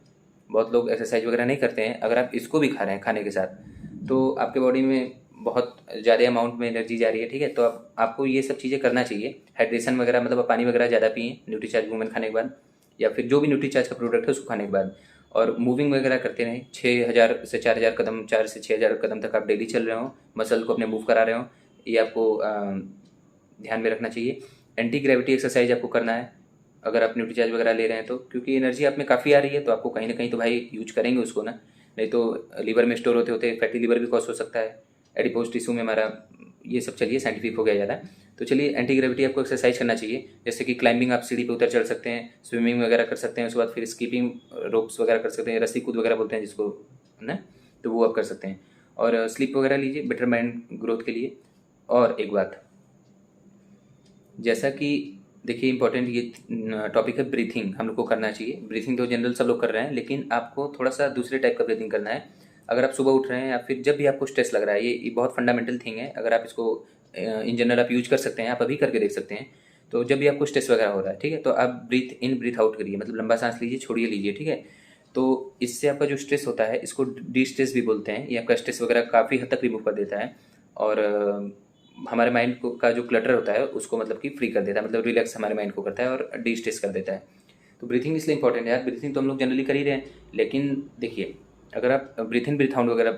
बहुत लोग एक्सरसाइज वगैरह नहीं करते हैं, अगर आप इसको भी खा रहे हैं खाने के साथ, तो आपके बॉडी में बहुत ज़्यादा अमाउंट में एनर्जी जा रही है, ठीक है। तो आपको ये सब चीज़ें करना चाहिए, हाइड्रेशन वगैरह, मतलब आप पानी वगैरह ज़्यादा पिएं न्यूट्रीचार्ज वूमेन खाने के बाद, या फिर जो भी न्यूट्रीचार्ज का प्रोडक्ट है उसको खाने के बाद। और मूविंग वगैरह करते रहें, 6000 से 4000 कदम, 4 से 6000 कदम तक आप डेली चल रहे हो, मसल को अपने मूव करा रहे हो, ये आपको ध्यान में रखना चाहिए। एंटी ग्रेविटी एक्सरसाइज आपको करना है अगर आप न्यूट्रीचार्ज वगैरह ले रहे हैं तो, क्योंकि एनर्जी आप में काफ़ी आ रही है, तो आपको कहीं ना कहीं तो भाई यूज करेंगे उसको ना, नहीं तो लीवर में स्टोर होते होते फैटी लीवर भी कॉज हो सकता है, एडिपोज टिश्यू में हमारा, ये सब चलिए साइंटिफिक हो गया ज़्यादा। तो चलिए, एंटी ग्रेविटी आपको एक्सरसाइज करना चाहिए, जैसे कि क्लाइंबिंग, आप सीढ़ी पे उतर चढ़ सकते हैं, स्विमिंग वगैरह कर सकते हैं, उसके बाद फिर स्कीपिंग रोप्स वगैरह कर सकते हैं, रस्सी कूद वगैरह बोलते हैं जिसको, है ना, तो वो आप कर सकते हैं। और स्लीप वगैरह लीजिए बेटर माइंड ग्रोथ के लिए। और एक बात, जैसा कि देखिए इंपॉर्टेंट ये टॉपिक है ब्रीथिंग, हम लोग को करना चाहिए। ब्रीथिंग तो जनरल सब लोग कर रहे हैं, लेकिन आपको थोड़ा सा दूसरे टाइप का ब्रीथिंग करना है। अगर आप सुबह उठ रहे हैं या फिर जब भी आपको स्ट्रेस लग रहा है, ये बहुत फंडामेंटल थिंग है, अगर आप इसको इन जनरल आप यूज कर सकते हैं, आप अभी करके देख सकते हैं। तो जब भी आपको स्ट्रेस वगैरह हो रहा है, ठीक है, तो आप ब्रीथ इन ब्रीथ आउट करिए, मतलब लंबा सांस लीजिए, छोड़िए, लीजिए, ठीक है। तो इससे आपका जो स्ट्रेस होता है, इसको डी स्ट्रेस भी बोलते हैं, ये आपका स्ट्रेस वगैरह काफ़ी हद तक रिमूव कर देता है। और हमारे माइंड को का जो क्लटर होता है उसको मतलब कि फ्री कर देता है, मतलब रिलैक्स हमारे माइंड को करता है और डी स्ट्रेस कर देता है। तो ब्रीथिंग इसलिए इंपॉर्टेंट है यार, ब्रीथिंग तो हम लोग जनरली कर ही रहे हैं, लेकिन देखिए अगर आप ब्रीथ इन ब्रीथ आउट वगैरह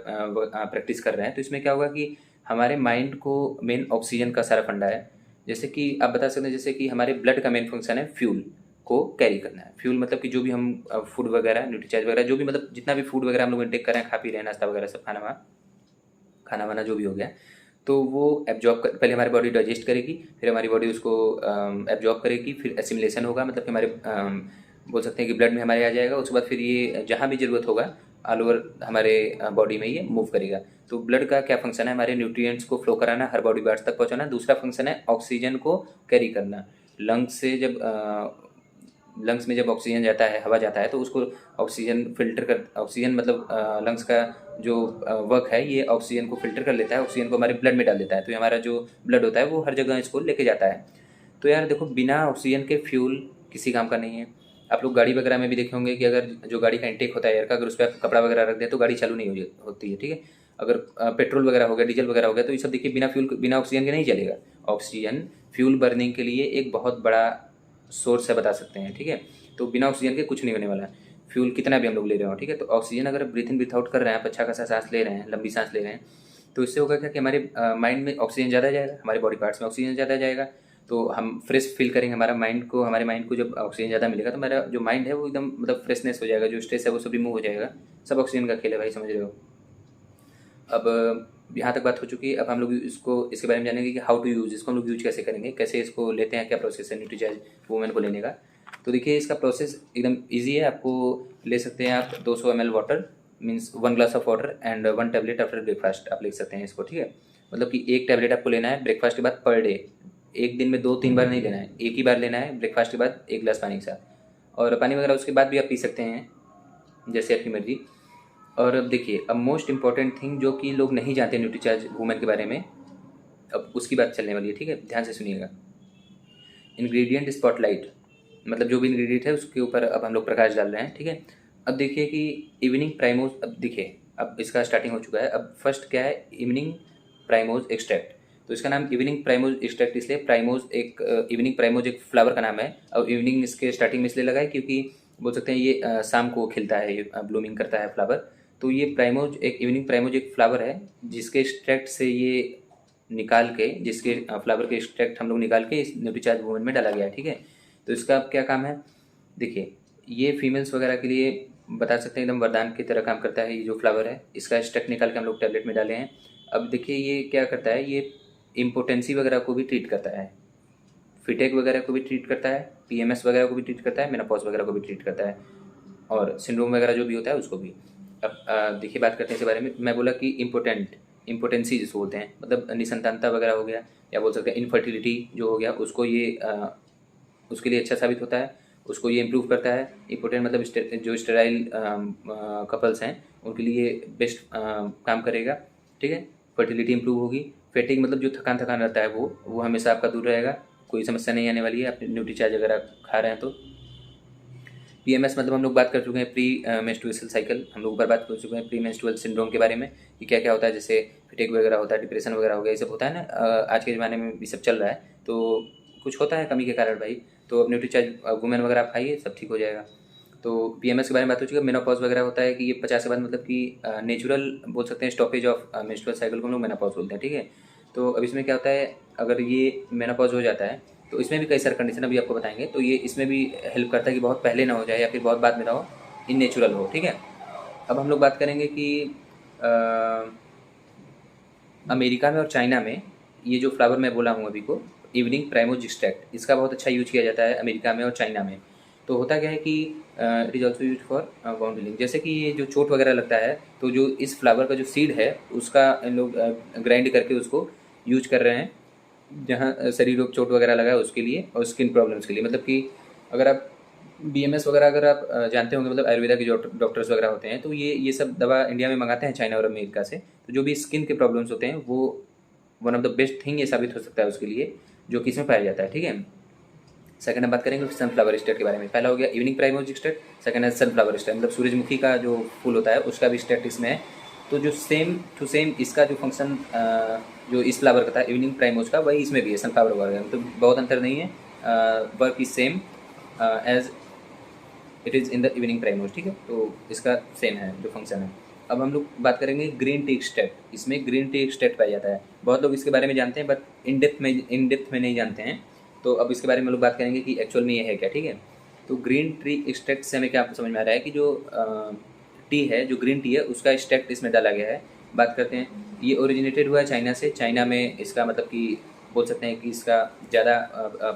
प्रैक्टिस कर रहे हैं तो इसमें क्या होगा कि हमारे माइंड को मेन ऑक्सीजन का सारा फंडा है। जैसे कि आप बता सकते हैं जैसे कि हमारे ब्लड का मेन फंक्शन है फ्यूल को कैरी करना है। फ्यूल मतलब कि जो भी हम फूड वगैरह न्यूट्रीचार्ज वगैरह जो भी मतलब जितना भी फूड वगैरह हम लोग इंटेक कर रहे हैं, खा पी रहे हैं, नाश्ता वगैरह सब खाना वाना जो भी हो गया, तो वो एब्जॉर्ब कर, पहले हमारी बॉडी डाइजेस्ट करेगी, फिर हमारी बॉडी उसको एब्जॉर्ब करेगी, फिर एसिमिलेशन होगा, मतलब कि हमारे बोल सकते हैं कि ब्लड में हमारे आ जाएगा। उसके बाद फिर ये जहाँ भी ज़रूरत होगा ऑल ओवर हमारे बॉडी में ये मूव करेगा। तो ब्लड का क्या फंक्शन है, हमारे न्यूट्रिएंट्स को फ्लो कराना, हर बॉडी पार्ट्स तक पहुँचाना। दूसरा फंक्शन है ऑक्सीजन को कैरी करना। लंग्स में जब ऑक्सीजन जाता है, हवा जाता है, तो उसको ऑक्सीजन फिल्टर कर, ऑक्सीजन मतलब लंग्स का जो वर्क है ये ऑक्सीजन को फिल्टर कर लेता है, ऑक्सीजन को हमारे ब्लड में डाल देता है। तो ये हमारा जो ब्लड होता है वो हर जगह इसको लेके जाता है। तो यार देखो बिना ऑक्सीजन के फ्यूल किसी काम का नहीं है। आप लोग गाड़ी वगैरह में भी देखे होंगे कि अगर जो गाड़ी का इंटेक होता है एयर का, अगर उस पर कपड़ा वगैरह रख दें तो गाड़ी चालू नहीं होती है, ठीक है। अगर पेट्रोल वगैरह हो गया, डीजल वगैरह हो गया, तो ये सब देखिए बिना ऑक्सीजन के नहीं चलेगा। ऑक्सीजन फ्यूल बर्निंग के लिए एक बहुत बड़ा सोर्स है, बता सकते हैं, ठीक है। तो बिना ऑक्सीजन के कुछ नहीं होने वाला है, फ्यूल कितना भी हम लोग ले रहे हो, ठीक है। तो ऑक्सीजन अगर ब्रीथ इन ब्रीथ आउट कर रहे हैं, आप अच्छा खासा सांस ले रहे हैं, लंबी सांस ले रहे हैं, तो इससे होगा क्या कि हमारे माइंड में ऑक्सीजन ज़्यादा जाएगा, हमारे बॉडी पार्ट्स में ऑक्सीजन ज़्यादा जाएगा, तो हम फ्रेश फील करेंगे। हमारे माइंड को जब ऑक्सीजन ज़्यादा मिलेगा तो हमारा जो माइंड है वो एकदम मतलब फ्रेशनेस हो जाएगा, जो स्ट्रेस है वो सब रिमूव हो जाएगा। सब ऑक्सीजन का खेल है भाई, समझ रहे हो। अब यहाँ तक बात हो चुकी है, अब हम लोग इसके बारे में जानेंगे कि हाउ टू यूज़, इसको हम लोग यूज कैसे करेंगे, कैसे इसको लेते हैं, क्या प्रोसेस है न्यूट्रीचार्ज वुमेन को लेने का। तो देखिए इसका प्रोसेस एकदम इजी है। आपको ले सकते हैं आप 200 ml water, means 1 glass of water and 1 tablet after breakfast, आप लिख सकते हैं इसको, ठीक है। मतलब कि 1 टैबलेट आपको लेना है ब्रेकफास्ट के बाद पर डे। एक दिन में 2-3 बार नहीं लेना है, एक ही बार लेना है ब्रेकफास्ट के बाद 1 गिलास पानी के साथ। और पानी वगैरह उसके बाद भी आप पी सकते हैं, जैसे आपकी मर्जी। और अब देखिए, अब मोस्ट इंपॉर्टेंट थिंग जो कि लोग नहीं जानते न्यूट्रीचार्ज वुमेन के बारे में, अब उसकी बात चलने वाली है, ठीक है, ध्यान से सुनिएगा। इंग्रेडिएंट स्पॉटलाइट, मतलब जो भी इंग्रेडिएंट है उसके ऊपर अब हम लोग प्रकाश डाल रहे हैं, ठीक है। अब देखिए कि इवनिंग प्राइमोज, अब देखिए अब इसका स्टार्टिंग हो चुका है। अब फर्स्ट क्या है, इवनिंग प्राइमोज एक्सट्रैक्ट। तो इसका नाम इवनिंग प्राइमोज एक्सट्रैक्ट इसलिए, इवनिंग प्राइमोज एक फ्लावर का नाम है। और इवनिंग इसके स्टार्टिंग में इसलिए लगा है क्योंकि बोल सकते हैं ये शाम को खिलता है, ये ब्लूमिंग करता है फ्लावर। तो ये इवनिंग प्राइमोज एक फ्लावर है जिसके एक्सट्रैक्ट से ये निकाल के, जिसके फ्लावर के एक्सट्रैक्ट हम लोग निकाल के इस न्यूट्रीचार्ज वुमेन में डाला गया है, ठीक है। तो इसका अब क्या काम है, देखिए ये फीमेल्स वगैरह के लिए बता सकते हैं एकदम वरदान की तरह काम करता है। ये जो फ्लावर है इसका एक्सट्रैक्ट निकाल के हम लोग टैबलेट में डाले हैं। अब देखिए ये क्या करता है, ये इम्पोटेंसी वगैरह को भी ट्रीट करता है, फिटेक वगैरह को भी ट्रीट करता है, PMS वगैरह को भी ट्रीट करता है, मेनोपॉज वगैरह को भी ट्रीट करता है, और सिंड्रोम वगैरह जो भी होता है उसको भी। अब देखिए बात करते हैं इसके बारे में। मैं बोला कि इम्पोटेंसी जिसको बोलते हैं, मतलब निसंतानता वगैरह हो गया, या बोल सकते हैं इनफर्टिलिटी जो हो गया, उसको ये उसके लिए अच्छा साबित होता है, उसको ये इम्प्रूव करता है। इम्पोर्टेंट मतलब जो स्टेराइल कपल्स हैं उनके लिए बेस्ट काम करेगा, ठीक है। फर्टिलिटी इंप्रूव होगी। फेटिक मतलब जो थकान रहता है वो हमेशा आपका दूर रहेगा, कोई समस्या नहीं आने वाली है, आप न्यूट्रीचार्ज वगैरह खा रहे हैं तो। PMS मतलब हम लोग बात कर चुके हैं प्री मेंस्ट्रुअल साइकिल, हम लोग ऊपर बात कर चुके हैं प्री मेंस्ट्रुअल सिंड्रोम के बारे में कि क्या क्या होता है, जैसे फिटेक वगैरह होता है, डिप्रेशन वगैरह हो गया, ये सब होता है ना। आज के ज़माने में ये सब चल रहा है, तो कुछ होता है कमी के कारण भाई। तो अब न्यूट्रीचार्ज वुमेन वगैरह आप खाइए, सब ठीक हो जाएगा। तो PMS के बारे में बात हो चुकी है। मेनोपॉज वगैरह होता है कि ये 50 के बाद मतलब कि नेचुरल बोल सकते हैं स्टॉपेज ऑफ मेंस्ट्रुअल साइकिल को हम लोग मेनोपॉज बोलते हैं, ठीक है। तो अब इसमें क्या होता है, अगर ये मेनोपॉज हो जाता है तो इसमें भी कई सारे कंडीशन अभी आपको बताएंगे, तो ये इसमें भी हेल्प करता है कि बहुत पहले ना हो जाए या फिर बहुत बाद में ना हो, इन नेचुरल हो, ठीक है। अब हम लोग बात करेंगे कि अमेरिका में और चाइना में ये जो फ्लावर मैं बोला हूँ अभी को, इवनिंग प्राइमोज एक्सट्रैक्ट, इसका बहुत अच्छा यूज किया जाता है अमेरिका में और चाइना में। तो होता क्या है कि it is also use for wound healing. जैसे कि ये जो चोट वगैरह लगता है, तो जो इस फ्लावर का जो सीड है उसका इन लोग ग्राइंड करके उसको यूज कर रहे हैं, जहाँ शरीर को चोट वगैरह लगा है उसके लिए, और स्किन प्रॉब्लम्स के लिए। मतलब कि अगर आप BMS वगैरह अगर आप जानते होंगे, मतलब आयुर्वेदा के जो डॉक्टर्स वगैरह होते हैं, तो ये सब दवा इंडिया में मंगाते हैं चाइना और अमेरिका से। तो जो भी स्किन के प्रॉब्लम्स होते हैं वो one of the best thing ये साबित हो सकता है उसके लिए, जो कि इसमें पाया जाता है, ठीक है। सेकंड हम बात करेंगे सनफ्लावर स्टेट के बारे में। पहला हो गया इवनिंग प्राइमोज स्टेट, सेकंड है सनफ्लावर स्टेट, मतलब सूरजमुखी का जो फूल होता है उसका भी स्टेट इसमें है। तो जो सेम टू सेम इसका जो फंक्शन जो इस फ्लावर का था इवनिंग प्राइमोज का, वही इसमें भी है सनफ्लावर वगैरह, तो बहुत अंतर नहीं है। Work is same as it is in the evening primrose, ठीक है। तो इसका सेम है जो फंक्शन है। अब हम लोग बात करेंगे ग्रीन टी एक्सट्रैक्ट। इसमें ग्रीन टी एक्सट्रैक्ट पाया जाता है। बहुत लोग इसके बारे में जानते हैं बट इन डेप्थ में नहीं जानते हैं। तो अब इसके बारे में लोग बात करेंगे कि एक्चुअल में ये है क्या, ठीक है। तो ग्रीन टी एक्सट्रैक्ट से हमें क्या समझ में आ रहा है कि जो टी है, जो ग्रीन टी है, उसका एक्सट्रैक्ट इसमें डाला गया है। बात करते हैं, ये ओरिजिनेटेड हुआ है चाइना से। चाइना में इसका मतलब कि बोल सकते हैं कि इसका ज़्यादा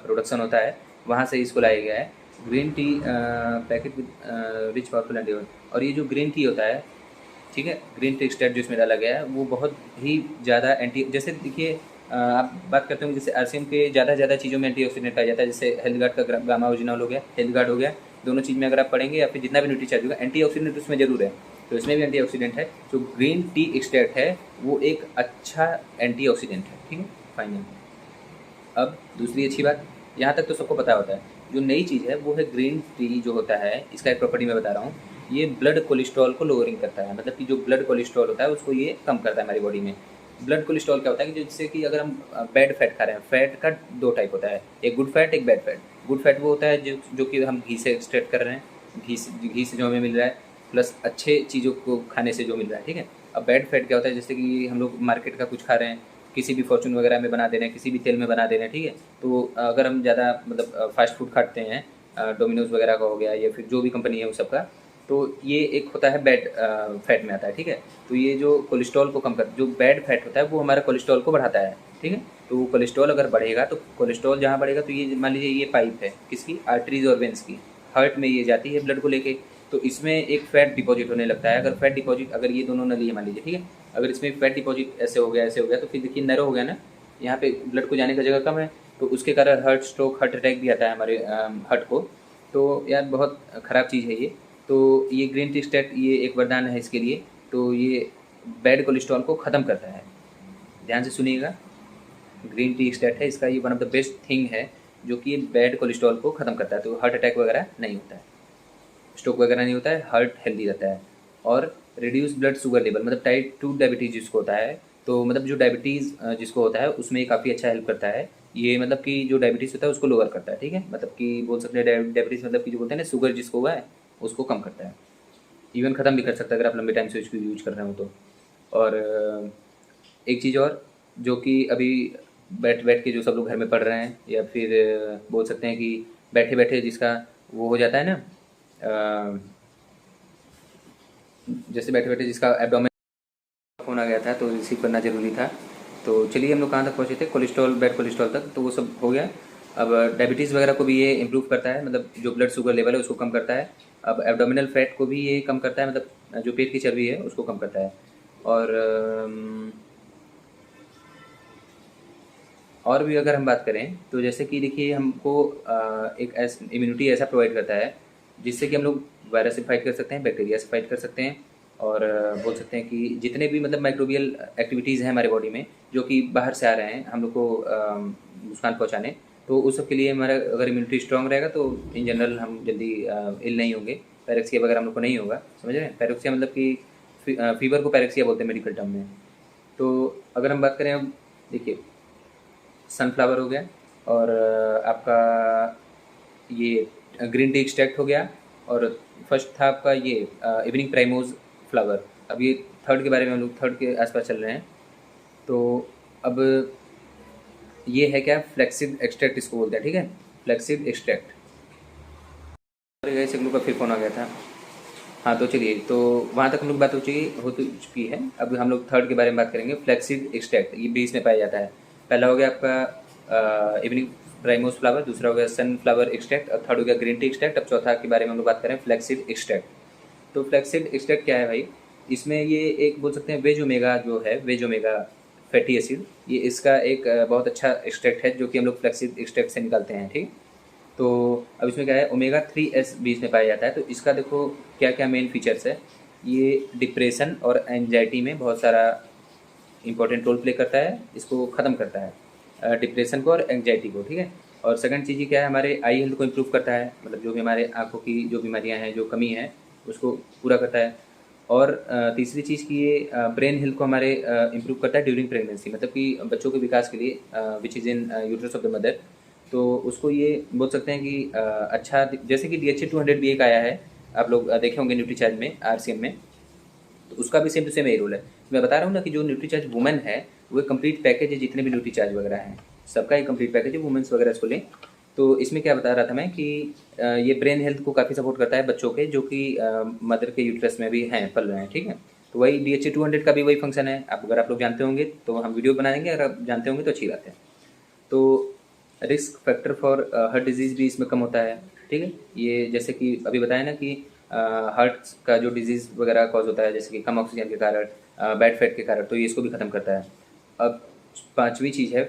प्रोडक्शन होता है, वहाँ से इसको लाया गया है। Green tea packet with rich powerful anti, और ये जो ग्रीन टी होता है, ठीक है, ग्रीन टी एक्सट्रैक्ट जो इसमें डाला गया है वो बहुत ही ज़्यादा एंटी, जैसे देखिए आप बात करते हो जैसे आरसीएम के ज़्यादा चीज़ों में एंटीऑक्सीडेंट पाया जाता है। जैसे हेल्थ गार्ड का गामा ओरिजिनल हो गया, हेल्थ गार्ड हो गया, दोनों चीज़ में अगर आप पढ़ेंगे या फिर जितना भी न्यूट्रीचार्ज होगा, एंटीऑक्सीडेंट उसमें जरूर है। तो इसमें भी एंटीऑक्सीडेंट है। जो ग्रीन टी एक्सट्रैक्ट है वो एक अच्छा एंटीऑक्सीडेंट है, ठीक है, फाइनल। अब दूसरी अच्छी बात, यहाँ तक तो सबको पता होता है। जो नई चीज़ है वो है ग्रीन टी जो होता है, इसका एक प्रॉपर्टी मैं बता रहा हूँ। ये ब्लड कोलेस्ट्रॉल को लोअरिंग करता है, मतलब कि जो ब्लड कोलेस्ट्रॉल होता है उसको ये कम करता है हमारी बॉडी में। ब्लड कोलेस्ट्रॉल क्या होता है कि जिससे कि अगर हम बैड फैट खा रहे हैं, फैट का दो टाइप होता है, एक गुड फैट, एक बैड फैट। गुड फैट वो होता है जो कि हम घी से एक्सट्रैक्ट कर रहे हैं, घी से जो हमें मिल रहा है, प्लस अच्छे चीज़ों को खाने से जो मिल रहा है, ठीक है। अब बैड फैट क्या होता है, जैसे कि हम लोग मार्केट का कुछ खा रहे हैं, किसी भी फॉर्चून वगैरह में बना दे रहे हैं, किसी भी तेल में बना दे रहे हैं, ठीक है। तो अगर हम ज़्यादा मतलब फास्ट फूड खाते हैं, डोमिनोज वगैरह का हो गया या फिर जो भी कंपनी है उस सबका, तो ये एक होता है बैड फैट में आता है, ठीक है। तो ये जो कोलेस्ट्रॉल को कम कर, जो बैड फैट होता है वो हमारा कोलेस्ट्रॉल को बढ़ाता है, ठीक है। तो कोलेस्ट्रॉल अगर बढ़ेगा, तो कोलेस्ट्रॉल जहाँ बढ़ेगा तो ये मान लीजिए ये पाइप है किसकी, आर्टरीज और वेंस की, हार्ट में ये जाती है ब्लड को लेके। तो इसमें एक फैट डिपॉजिट होने लगता है। अगर फैट डिपॉजिट, अगर ये दोनों नली है मान लीजिए, ठीक है, अगर इसमें फैट डिपॉजिट ऐसे हो गया तो फिर देखिए नैरो हो गया ना, यहाँ पे ब्लड को जाने का जगह कम है, तो उसके कारण हार्ट स्ट्रोक, हार्ट अटैक भी आता है हमारे हार्ट को। तो यार बहुत ख़राब चीज़ है ये। तो ये ग्रीन टी एक्सट्रैक्ट ये एक वरदान है इसके लिए। तो ये बैड कोलेस्ट्रॉल को ख़त्म करता है, ध्यान से सुनिएगा। ग्रीन टी एक्सट्रैक्ट है, इसका ये one of the best thing है जो कि ये बैड कोलेस्ट्रॉल को ख़त्म करता है। तो हार्ट अटैक वगैरह नहीं होता है, स्ट्रोक वगैरह नहीं होता है, हार्ट हेल्दी रहता है। और रिड्यूस ब्लड शुगर लेवल, मतलब टाइप 2 डायबिटीज़ जिसको होता है, तो मतलब जो डायबिटीज़ जिसको होता है उसमें काफ़ी अच्छा हेल्प करता है ये। मतलब कि जो डायबिटीज़ होता है उसको लोअर करता है, ठीक है। मतलब कि बोल सकते हैं डायबिटीज़ मतलब कि जो बोलते हैं ना शुगर जिसको हुआ है उसको कम करता है, इवन ख़त्म भी कर सकता है अगर आप लंबे टाइम से इसको यूज कर रहे हो तो। और एक चीज़ और, जो कि अभी बैठ बैठ के जो सब लोग घर में पढ़ रहे हैं, या फिर बोल सकते हैं कि बैठे बैठे जिसका वो हो जाता है ना, जैसे बैठे बैठे जिसका एब्डोमेन, फ़ोन आ गया था तो रिसीव करना ज़रूरी था। तो चलिए हम लोग कहाँ तक पहुँचे थे, कोलेस्ट्रॉल, बैड कोलेस्ट्रॉल तक, तो वो सब हो गया। अब डायबिटीज़ वगैरह को भी ये इम्प्रूव करता है, मतलब जो ब्लड शुगर लेवल है उसको कम करता है। अब एब्डोमिनल फैट को भी ये कम करता है, मतलब जो पेट की चर्बी है उसको कम करता है। और भी अगर हम बात करें तो जैसे कि देखिए हमको एक इम्यूनिटी ऐसा प्रोवाइड करता है जिससे कि हम लोग वायरस से फाइट कर सकते हैं, बैक्टीरिया से फाइट कर सकते हैं। और बोल सकते हैं कि जितने भी मतलब माइक्रोबियल एक्टिविटीज़ हैं हमारे बॉडी में जो कि बाहर से आ रहे हैं हम लोग को नुकसान पहुंचाने, तो उस सब के लिए हमारा अगर इम्यूनिटी स्ट्रांग रहेगा तो इन जनरल हम जल्दी इल नहीं होंगे। पैरेक्सिया वगैरह हम लोग को नहीं होगा, समझ रहे हैं। पैरेक्सिया मतलब कि फीवर को पैरेक्सिया बोलते हैं मेडिकल टर्म में। तो अगर हम बात करें, अब देखिए सनफ्लावर हो गया, और आपका ये ग्रीन टी एक्सट्रैक्ट हो गया, और फर्स्ट था आपका ये इवनिंग प्राइमोज फ्लावर। अब ये थर्ड के बारे में हम लोग थर्ड के आसपास चल रहे हैं। तो अब ये है क्या, फ्लैक्सीड एक्सट्रैक्ट इसको बोलते हैं, ठीक है, फ्लैक्सीड एक्सट्रैक्ट। एक लोग का फिर फ़ोन आ गया था। हाँ तो चलिए, तो वहाँ तक हम लोग बात हो चुकी है। अब हम लोग थर्ड के बारे में बात करेंगे, फ्लैक्सीड एक्सट्रैक्ट। ये बीज में पाया जाता है। पहला हो गया आपका इवनिंग प्राइमोस फ्लावर, दूसरा हो गया सनफ्लावर एक्सट्रैक्ट, और थर्ड हो गया ग्रीन टी एक्सट्रैक्ट। अब चौथा के बारे में हम लोग बात करें फ्लैक्सीड एक्सट्रैक्ट। तो फ्लैक्सीड एक्सट्रैक्ट क्या है भाई, इसमें ये एक बोल सकते हैं वेज ओमेगा जो है, वेज ओमेगा फैटी एसिड, ये इसका एक बहुत अच्छा एक्सट्रैक्ट है जो कि हम लोग फ्लैक्सीड एक्सट्रैक्ट से निकालते हैं, ठीक। तो अब इसमें क्या है, ओमेगा 3s बीज में पाया जाता है। तो इसका देखो क्या क्या मेन फीचर्स है। ये डिप्रेशन और एंजाइटी में बहुत सारा इंपॉर्टेंट रोल प्ले करता है, इसको ख़त्म करता है डिप्रेशन को और एंजाइटी को, ठीक है। और सेकंड चीज़ ये क्या है, हमारे आई हेल्थ को इम्प्रूव करता है, मतलब जो भी हमारे आँखों की जो बीमारियाँ हैं, जो कमी है उसको पूरा करता है। और तीसरी चीज़ कि ये ब्रेन हेल्थ को हमारे इम्प्रूव करता है ड्यूरिंग प्रेगनेंसी, मतलब कि बच्चों के विकास के लिए, which is in uterus of the mother. तो उसको ये बोल सकते हैं कि अच्छा, जैसे कि DHA 200 भी एक आया है, आप लोग देखे होंगे न्यूट्रीचार्ज में, RCM में, तो उसका भी सेम टू सेम यही रूल है। मैं बता रहा हूँ ना कि जो न्यूट्रीचार्ज वुमेन है वो एक कंप्लीट पैकेज है, जितने भी न्यूट्रीचार्ज वगैरह हैं सबका एक कंप्लीट पैकेज है, वुमेन्स वगैरह इसको लें। तो इसमें क्या बता रहा था मैं कि ये ब्रेन हेल्थ को काफ़ी सपोर्ट करता है बच्चों के, जो कि मदर के यूट्रस में भी हैं, पल रहे हैं, ठीक है। तो वही DHA 200 का भी वही फंक्शन है। अगर आप लोग जानते होंगे तो हम वीडियो बनाएंगे, अगर आप जानते होंगे तो अच्छी बात है। तो risk factor for heart disease भी इसमें कम होता है, ठीक है। ये जैसे कि अभी बताया ना कि हार्ट का जो डिजीज़ वगैरह कॉज होता है, जैसे कि कम ऑक्सीजन के कारण, बैड फैट के कारण, तो ये इसको भी ख़त्म करता है। अब पांचवी चीज़ है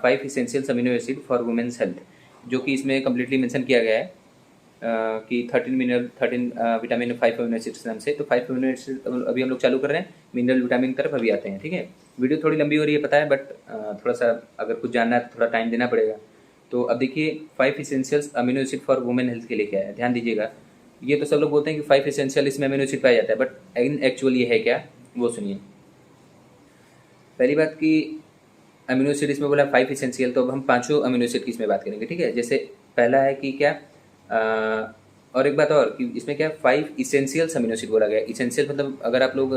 5 essential amino acid for women's health, जो कि इसमें कम्प्लीटली मेंशन किया गया है कि 13 विटामिन 5 अमीनो एसिड्स नाम से। तो 5 अमीनो एसिड अभी हम लोग चालू कर रहे हैं, मिनरल विटामिन की तरफ अभी आते हैं, ठीक है। वीडियो थोड़ी लंबी हो रही है पता है, बट थोड़ा सा अगर कुछ जानना है तो थोड़ा टाइम देना पड़ेगा। तो अब देखिए 5 essentials amino acid for women health के लिए क्या है, ध्यान दीजिएगा। ये तो सब लोग बोलते हैं कि 5 इसेंशियल इसमें अमीनो एसिड पाया जाता है, बट इन एक्चुअल ये है क्या, वो सुनिए। पहली बात कि अमीनो एसिड इसमें बोला 5 इसेंशियल, तो अब हम पांचों अमीनो एसिड की इसमें बात करेंगे, ठीक है। जैसे पहला है कि क्या और एक बात और कि इसमें क्या 5 इसेंशियल्स अमीनो एसिड बोला गया। इसेंशियल मतलब अगर आप लोग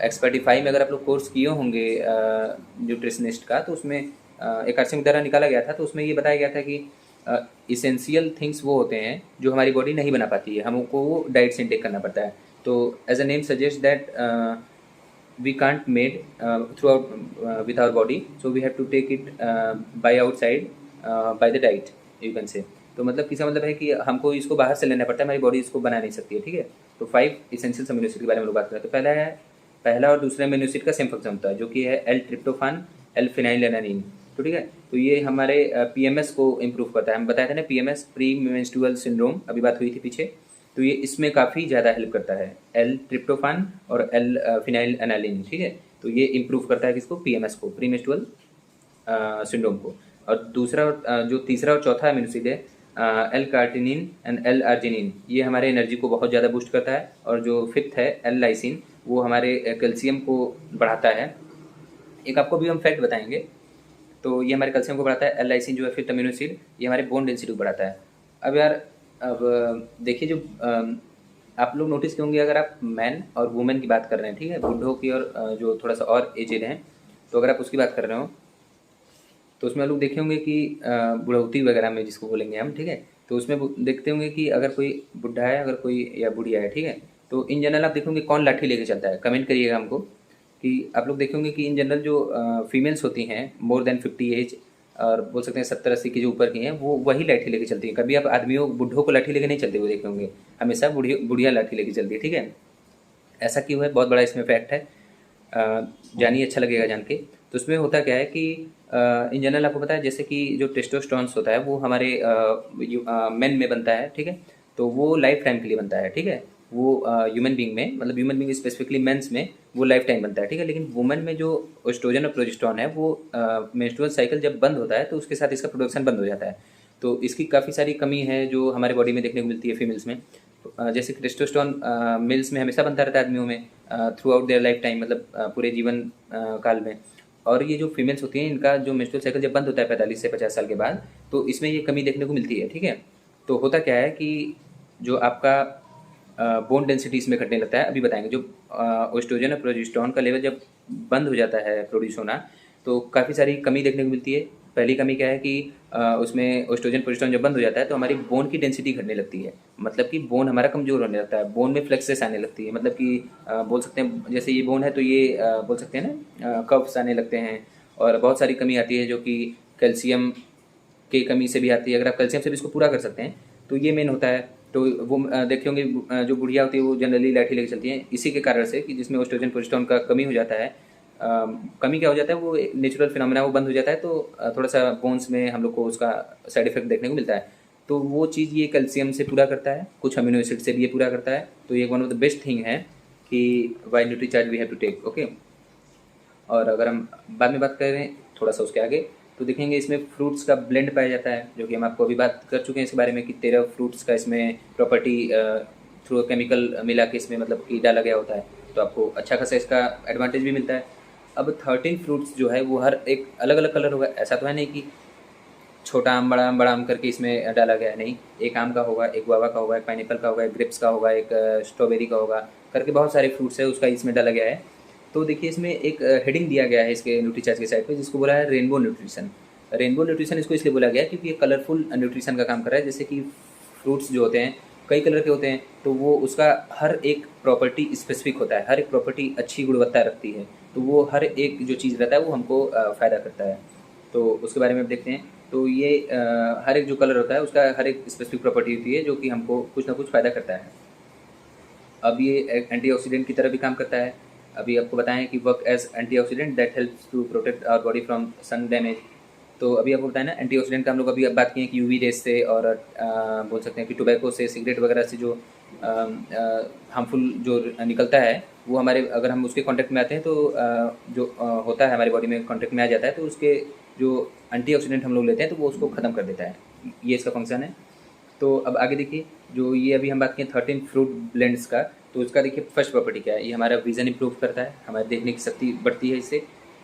एक्सपर्टिफाई में अगर आप लोग कोर्स किए होंगे न्यूट्रिशनिस्ट का, तो उसमें एक आरसीएम द्वारा निकाला गया था, तो उसमें ये बताया गया था कि इसेंशियल थिंग्स वो होते हैं जो हमारी बॉडी नहीं बना पाती है, हमको वो डाइट से इंटेक करना पड़ता है। तो as a name suggest that we can't made throughout with our body, so we have to take it by outside by the diet, you can say। तो मतलब किसका मतलब है कि हमको इसको बाहर से लेना पड़ता है, हमारी बॉडी इसको बना नहीं सकती है, ठीक है। तो 5 इसेंशियल अमीनो एसिड के बारे में लोग बात करें, तो पहला और दूसरा अमीनो एसिड का सेम फंक्शन होता है, जो कि है एल ट्रिप्टोफान, एल फिनाइलएलानिन। तो ठीक है, तो ये हमारे PMS को इम्प्रूव करता है। हम बताया था ना PMS, प्री मेंस्ट्रुअल सिंड्रोम, अभी बात हुई थी पीछे, तो ये इसमें काफ़ी ज़्यादा हेल्प करता है, एल ट्रिप्टोफान और एल फिनाइलएलानिन, ठीक है। तो ये इम्प्रूव करता है किसको, PMS को, प्री मेंस्ट्रुअल सिंड्रोम को। और दूसरा जो तीसरा और चौथा अमीनो एसिड है एल कार्टिनिन एंड एल आर्जिनिन, ये हमारे एनर्जी को बहुत ज़्यादा बूस्ट करता है। और जो फिफ्थ है एल लाइसिन, वो हमारे कैल्शियम को बढ़ाता है। एक आपको भी हम फैक्ट बताएंगे, तो ये हमारे कैल्शियम को बढ़ाता है। एल लाइसिन जो है फिफ्थ अमीनो एसिड, ये हमारे बोन डेंसिटी को बढ़ाता है। अब यार अब देखिए, जो आप लोग नोटिस किए होंगे, अगर आप मैन और वुमेन की बात कर रहे हैं, ठीक है, बूढ़ों की और जो थोड़ा सा और एजेड हैं, तो अगर आप उसकी बात कर रहे हो तो उसमें लोग देखे होंगे कि बुढ़ौती वगैरह में जिसको बोलेंगे हम, ठीक है। तो उसमें देखते होंगे कि अगर कोई बुढ़ा है, अगर कोई या बुढ़िया है, ठीक है, तो इन जनरल आप देखेंगे कौन लाठी लेके चलता है। कमेंट करिएगा हमको कि आप लोग देखेंगे कि इन जनरल जो फीमेल्स होती हैं मोर देन 50 एज, और बोल सकते हैं 70-80 के जो ऊपर की हैं, वो वही लाठी लेके चलती हैं। कभी आप आदमियों बूढ़ों को लाठी लेके नहीं चलते हुए देखे होंगे, हमेशा बुढ़िया लाठी लेके चलती है, ठीक है। ऐसा क्यों है, बहुत बड़ा इसमें फैक्ट है, जानिए, अच्छा लगेगा जान के। तो उसमें होता क्या है कि इन जनरल आपको पता है, जैसे कि जो टेस्टोस्टेरोन होता है वो हमारे मेन में बनता है, ठीक है। तो वो लाइफ टाइम के लिए बनता है, ठीक है। वो ह्यूमन बींग में, मतलब ह्यूमन बींग स्पेसिफिकली मेंस में वो लाइफ टाइम बनता है, ठीक है। लेकिन वुमेन में जो एस्ट्रोजन और प्रोजेस्टेरोन है, वो मेंस्ट्रुअल साइकिल जब बंद होता है तो उसके साथ इसका प्रोडक्शन बंद हो जाता है। तो इसकी काफ़ी सारी कमी है जो हमारे बॉडी में देखने को मिलती है फीमेल्स में। जैसे कि टेस्टोस्टेरोन मेल्स में हमेशा बनता रहता है, आदमियों में through out their life time, मतलब पूरे जीवन काल में। और ये जो फीमेल्स होती हैं, इनका जो मेंस्ट्रुअल साइकिल जब बंद होता है 45 से 50 साल के बाद, तो इसमें ये कमी देखने को मिलती है, ठीक है। तो होता क्या है कि जो आपका बोन डेंसिटी इसमें घटने लगता है, अभी बताएंगे। जो एस्ट्रोजन और प्रोजेस्टेरोन का लेवल जब बंद हो जाता है प्रोड्यूस होना, तो काफ़ी सारी कमी देखने को मिलती है। पहली कमी क्या है कि उसमें एस्ट्रोजन प्रोजेस्टेरोन जब बंद हो जाता है तो हमारी बोन की डेंसिटी घटने लगती है, मतलब कि बोन हमारा कमज़ोर होने लगता है, बोन में फ्लेक्सेस आने लगती है, मतलब कि बोल सकते हैं जैसे ये बोन है तो ये बोल सकते हैं ना कर्व्स आने लगते हैं। और बहुत सारी कमी आती है जो कि कैल्शियम की कमी से भी आती है। अगर आप कैल्शियम से भी इसको पूरा कर सकते हैं तो ये मेन होता है। तो वो देखे होंगे जो बुढ़िया होती है वो जनरली लाठी लेके चलती हैं, इसी के कारण से कि जिसमें एस्ट्रोजन प्रोजेस्टेरोन का कमी हो जाता है। कमी क्या हो जाता है, वो नेचुरल फिनोमेना वो बंद हो जाता है, तो थोड़ा सा बोन्स में हम लोग को उसका साइड इफेक्ट देखने को मिलता है। तो वो चीज़ ये कैल्शियम से पूरा करता है, कुछ अमीनो एसिड से भी ये पूरा करता है। तो ये one of the best thing है कि why Nutricharge we have to take, okay. और अगर हम बाद में बात करें थोड़ा सा उसके आगे, तो देखेंगे इसमें फ्रूट्स का ब्लेंड पाया जाता है, जो कि हम आपको अभी बात कर चुके हैं इसके बारे में कि 13 फ्रूट्स का इसमें प्रॉपर्टी थ्रू केमिकल मिला के इसमें मतलब कि डाला गया होता है। तो आपको अच्छा खासा इसका एडवांटेज भी मिलता है। अब 13 फ्रूट्स जो है वो हर एक अलग अलग कलर होगा, ऐसा तो है नहीं कि छोटा आम बड़ा आम करके इसमें डाला गया है, नहीं, एक आम का होगा, एक गुआवा का होगा, एक पाइनएप्पल का होगा, एक ग्रेप्स का होगा, एक स्ट्रॉबेरी का होगा, करके बहुत सारे फ्रूट्स है उसका इसमें डाला गया है। तो देखिए इसमें एक हेडिंग दिया गया है इसके न्यूट्रीचार्ज के साइड पे, जिसको बोला है रेनबो न्यूट्रिशन। रेनबो न्यूट्रिशन इसको इसलिए बोला गया है क्योंकि ये कलरफुल न्यूट्रिशन का काम कर रहा है। जैसे कि फ्रूट्स जो होते हैं कई कलर के होते हैं, तो वो उसका हर एक प्रॉपर्टी स्पेसिफिक होता है, हर एक प्रॉपर्टी अच्छी गुणवत्ता रखती है, तो वो हर एक जो चीज़ रहता है वो हमको फ़ायदा करता है। तो उसके बारे में अब देखते हैं। तो ये हर एक जो कलर होता है उसका हर एक स्पेसिफिक प्रॉपर्टी होती है जो कि हमको कुछ ना कुछ फ़ायदा करता है। अब ये एंटीऑक्सीडेंट की तरह भी काम करता है। अभी आपको बताएं कि work as antioxidant that helps to protect our body from sun damage. तो अभी आपको बताया ना एंटीऑक्सीडेंट का हम लोग अभी अब बात किए कि यूवी रेस से और बोल सकते हैं कि टोबैको से, सिगरेट वगैरह से जो हार्मफुल जो निकलता है वो हमारे, अगर हम उसके कांटेक्ट में आते हैं तो जो होता है हमारी बॉडी में कांटेक्ट में आ जाता है, तो उसके जो एंटीऑक्सीडेंट हम लोग लेते हैं तो वो उसको ख़त्म कर देता है। ये इसका फंक्शन है। तो अब आगे देखिए, जो ये अभी हम बात करें 13 फ्रूट ब्लेंड्स का, तो उसका देखिए फर्स्ट प्रॉपर्टी क्या है, ये हमारा विज़न इंप्रूव करता है, हमारे देखने की शक्ति बढ़ती है इससे।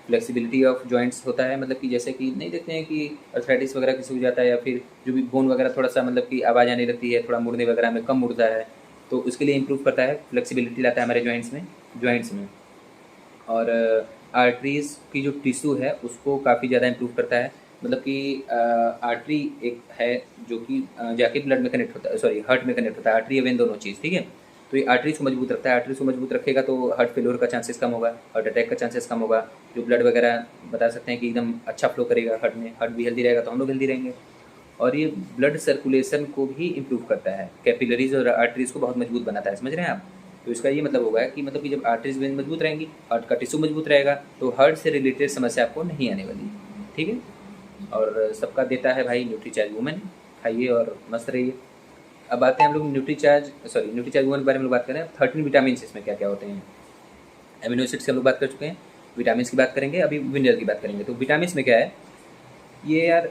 फ्लेक्सिबिलिटी ऑफ जॉइंट्स होता है, मतलब कि जैसे कि नहीं देखते हैं कि अर्थराइटिस वगैरह किसी हो जाता है या फिर जो भी बोन वगैरह थोड़ा सा मतलब कि आवाज़ आने लगती है, थोड़ा मुड़ने वगैरह में कम मुड़ता है, तो उसके लिए इंप्रूव करता है, फ्लेक्सिबिलिटी लाता है हमारे जॉइंट्स में। और आर्टरीज़ की जो टिश्यू है उसको काफ़ी ज़्यादा इंप्रूव करता है। मतलब कि आर्टरी एक है जो कि जाके ब्लड में कनेक्ट होता है, सॉरी हार्ट में कनेक्ट होता है, आर्टरी वेन दोनों चीज़, ठीक है। तो ये आर्टरीज को मजबूत रखता है, आर्टरीज को मजबूत रखेगा तो हार्ट फेलियर का चांसेस कम होगा, हार्ट अटैक का चांसेस कम होगा, जो ब्लड वगैरह बता सकते हैं कि एकदम अच्छा फ्लो करेगा हार्ट में, हार्ट भी हेल्दी रहेगा तो हम लोग हेल्दी रहेंगे। और ये ब्लड सर्कुलेशन को भी इम्प्रूव करता है, कैपिलरीज और आर्टरीज को बहुत मजबूत बनाता है, समझ रहे हैं आप। तो इसका ये मतलब होगा कि मतलब कि जब आर्टरीज वेन मजबूत रहेंगी, हार्ट का टिश्यू मजबूत रहेगा, तो हार्ट से रिलेटेड समस्या आपको नहीं आने वाली, ठीक है। और सबका देता है भाई न्यूट्रीचार्ज वुमेन, खाइए और मस्त रहिए। अब आते हैं हम लोग न्यूट्रीचार्ज वुमेन के बारे में बात करें। 13 विटामिन इसमें क्या क्या होते हैं। एमिनो एसिड्स की हम लोग बात कर चुके हैं, विटामिन की बात करेंगे, अभी मिनरल की बात करेंगे। तो विटामिन में क्या है, ये यार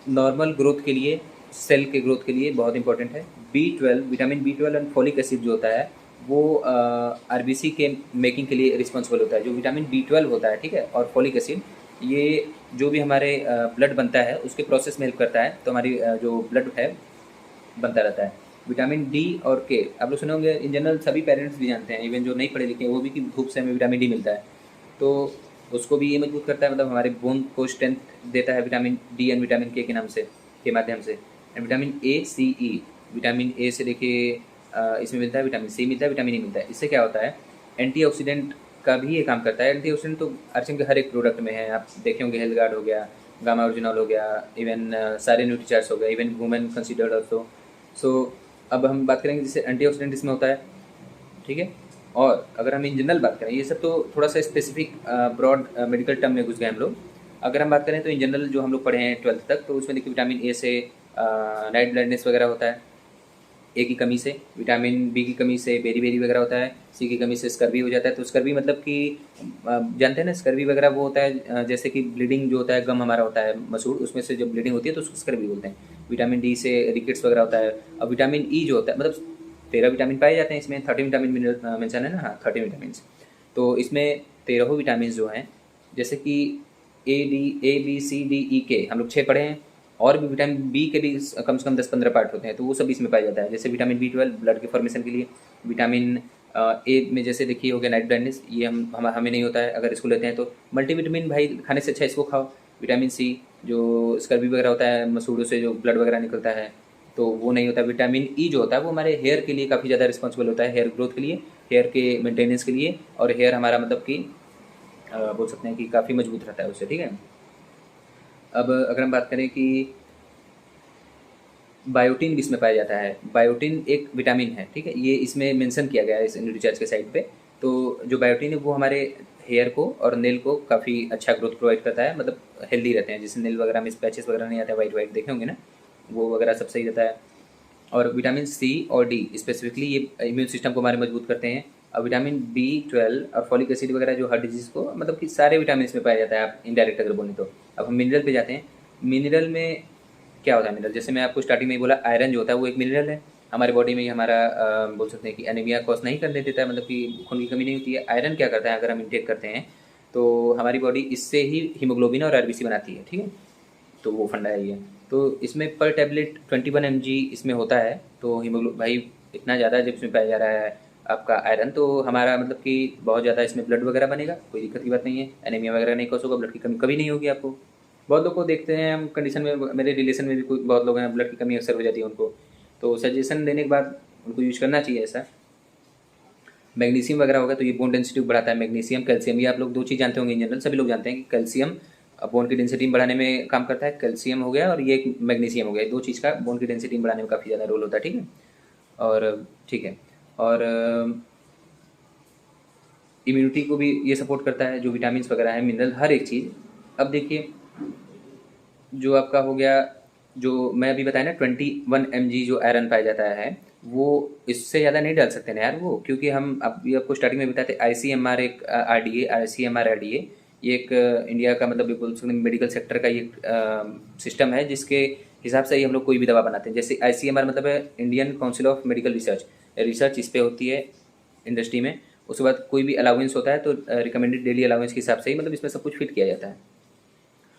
नॉर्मल ग्रोथ के लिए, सेल के ग्रोथ के लिए बहुत इंपॉर्टेंट है। B12, vitamin B12 and folic acid जो होता है वो RBC के मेकिंग के लिए रिस्पॉन्सिबल होता है। जो विटामिन B12 होता है, ठीक है, और फोलिक एसिड, ये जो भी हमारे ब्लड बनता है उसके प्रोसेस में हेल्प करता है, तो हमारी जो ब्लड है बनता रहता है। विटामिन डी और के आप लोग सुने होंगे, इन जनरल सभी पेरेंट्स भी जानते हैं, इवन जो नहीं पढ़े लिखे हैं वो भी, कि धूप से हमें विटामिन डी मिलता है, तो उसको भी ये मजबूत करता है, मतलब हमारे बोन को स्ट्रेंथ देता है विटामिन डी एंड विटामिन के नाम से, के माध्यम से। And vitamin A, C, E, vitamin A से देखिए इसमें मिलता है, विटामिन सी मिलता है, विटामिन ई मिलता है। इससे क्या होता है, एंटीऑक्सीडेंट का भी ये काम करता है। एंटीऑक्सीडेंट तो आरसीएम के हर एक प्रोडक्ट में है, आप देखे होंगे, हेल्थ गार्ड हो गया, गामा ओरिजिनल हो गया, इवन सारे न्यूट्रीचार्ज हो गया, इवन वुमेन कंसिडर्ड ऑल्सो। सो अब हम बात करेंगे जैसे एंटीऑक्सीडेंट इसमें होता है, ठीक है। और अगर हम इन जनरल बात करें, ये सब तो थोड़ा सा स्पेसिफिक ब्रॉड मेडिकल टर्म में घुस गए हम लोग। अगर हम बात करें तो इन जनरल जो हम लोग पढ़े हैं 12th तक, तो उसमें देखिए विटामिन ए से नाइट ब्लाइंडनेस वगैरह होता है, ए की कमी से, विटामिन बी की कमी से बेरी बेरी वगैरह होता है, सी की कमी से स्कर्वी हो जाता है। तो स्कर्वी मतलब कि जानते हैं ना, स्कर्वी वगैरह वो होता है जैसे कि ब्लीडिंग जो होता है, गम हमारा होता है मसूड़, उसमें से जब ब्लीडिंग होती है तो उसको स्कर्वी बोलते हैं। विटामिन डी से रिकेट्स वगैरह होता है। और विटामिन ई जो होता है, मतलब 13 विटामिन पाए जाते हैं इसमें, 13 विटामिन मेंशन है ना, हाँ 13 विटामिन। तो इसमें 13 विटामिन जो हैं, जैसे कि A B C D E K हम लोग 6 पढ़े हैं, और भी विटामिन बी के भी कम से कम 10-15 पार्ट होते हैं, तो वो सब इसमें पाया जाता है। जैसे विटामिन B12 ब्लड के फॉर्मेशन के लिए, विटामिन ए में जैसे देखिए हो गया नाइट ब्लाइंडनेस, ये हमें नहीं होता है अगर इसको लेते हैं तो। मल्टीविटामिन भाई खाने से अच्छा इसको खाओ। विटामिन सी जो स्कर्वी वगैरह होता है, मसूड़ों से जो ब्लड वगैरह निकलता है, तो वो नहीं होता। विटामिन ई जो होता है वो हमारे हेयर के लिए काफ़ी ज़्यादा रिस्पॉन्सिबल होता है, हेयर ग्रोथ के लिए, हेयर के मेंटेनेंस के लिए, और हेयर हमारा मतलब कि बोल सकते हैं कि काफ़ी मजबूत रहता है उससे, ठीक है। अब अगर हम बात करें कि बायोटीन भी इसमें पाया जाता है। बायोटीन एक विटामिन है, ठीक है, ये इसमें मेंशन किया गया है इस न्यूट्रीचार्ज के साइड पे। तो जो बायोटीन है वो हमारे हेयर को और नेल को काफ़ी अच्छा ग्रोथ प्रोवाइड करता है, मतलब हेल्दी रहते हैं, जैसे नेल वगैरह में पैचेस वगैरह नहीं आते, वाइट वाइट देखे होंगे ना, वो वगैरह सब सही रहता है। और विटामिन सी और डी स्पेसिफिकली ये इम्यून सिस्टम को हमारे मजबूत करते हैं। और विटामिन B12 और फॉलिक एसिड वगैरह जो हार्ट डिजीज़ को, मतलब कि सारे विटामिन इसमें पाया जाता है, आप इनडायरेक्ट अगर बोलें तो। अब हम मिनरल पे जाते हैं। मिनरल में क्या होता है, मिनरल जैसे मैं आपको स्टार्टिंग में ही बोला, आयरन जो होता है वो एक मिनरल है। हमारे बॉडी में हमारा बोल सकते हैं कि एनीमिया कॉज नहीं करने देता है, मतलब कि खून की कमी नहीं होती है। आयरन क्या करता है, अगर हम इंटेक करते हैं तो हमारी बॉडी इससे ही हीमोग्लोबिन और आरबीसी बनाती है, ठीक है। तो वो फंडा है ये। तो इसमें पर टैबलेट 21 mg इसमें होता है। तो हीमोग्लो भाई इतना ज़्यादा जब इसमें पाया जा रहा है आपका आयरन, तो हमारा मतलब कि बहुत ज़्यादा इसमें ब्लड वगैरह बनेगा, कोई दिक्कत की बात नहीं है। एनीमिया वगैरह नहीं कॉज होगा, ब्लड की कमी कभी नहीं होगी आपको। बहुत लोग को देखते हैं हम कंडीशन में, मेरे रिलेशन में भी कोई बहुत लोग हैं ब्लड की कमी अक्सर हो जाती है उनको, तो सजेशन देने के बाद उनको यूज करना चाहिए ऐसा। मैग्नीशियम वगैरह होगा तो ये बोन डेंसिटी बढ़ाता है। मैग्नीशियम, कैल्शियम, ये आप लोग दो चीज़ जानते होंगे इन जनरल, सभी लोग जानते हैं कि कैल्शियम बोन की डेंसिटी बढ़ाने में काम करता है, कैल्शियम हो गया, और ये एक मैग्नीशियम हो गया, दो चीज़ का बोन की डेंसिटी बढ़ाने में काफ़ी ज़्यादा रोल होता है, ठीक है। और ठीक है, और इम्यूनिटी को भी ये सपोर्ट करता है, जो विटामिन वगैरह है, मिनरल, हर एक चीज़। अब देखिए जो आपका हो गया, जो मैं अभी बताया ना 21 mg जो आयरन पाया जाता है, वो इससे ज़्यादा नहीं डाल सकते ना यार वो, क्योंकि हम अभी आपको स्टार्टिंग में बताते ICMR एक RDA, ICMR RDA, ये एक इंडिया का मतलब बोल सकते हैं मेडिकल सेक्टर का ये सिस्टम है, जिसके हिसाब से ही हम लोग कोई भी दवा बनाते हैं। जैसे ICMR मतलब है Indian council of medical research, research इस पे होती है इंडस्ट्री में। उसके बाद कोई भी अलाउंस होता है तो रिकमेंडेड डेली अलाउंस के हिसाब से ही मतलब इसमें सब कुछ फिट किया जाता है।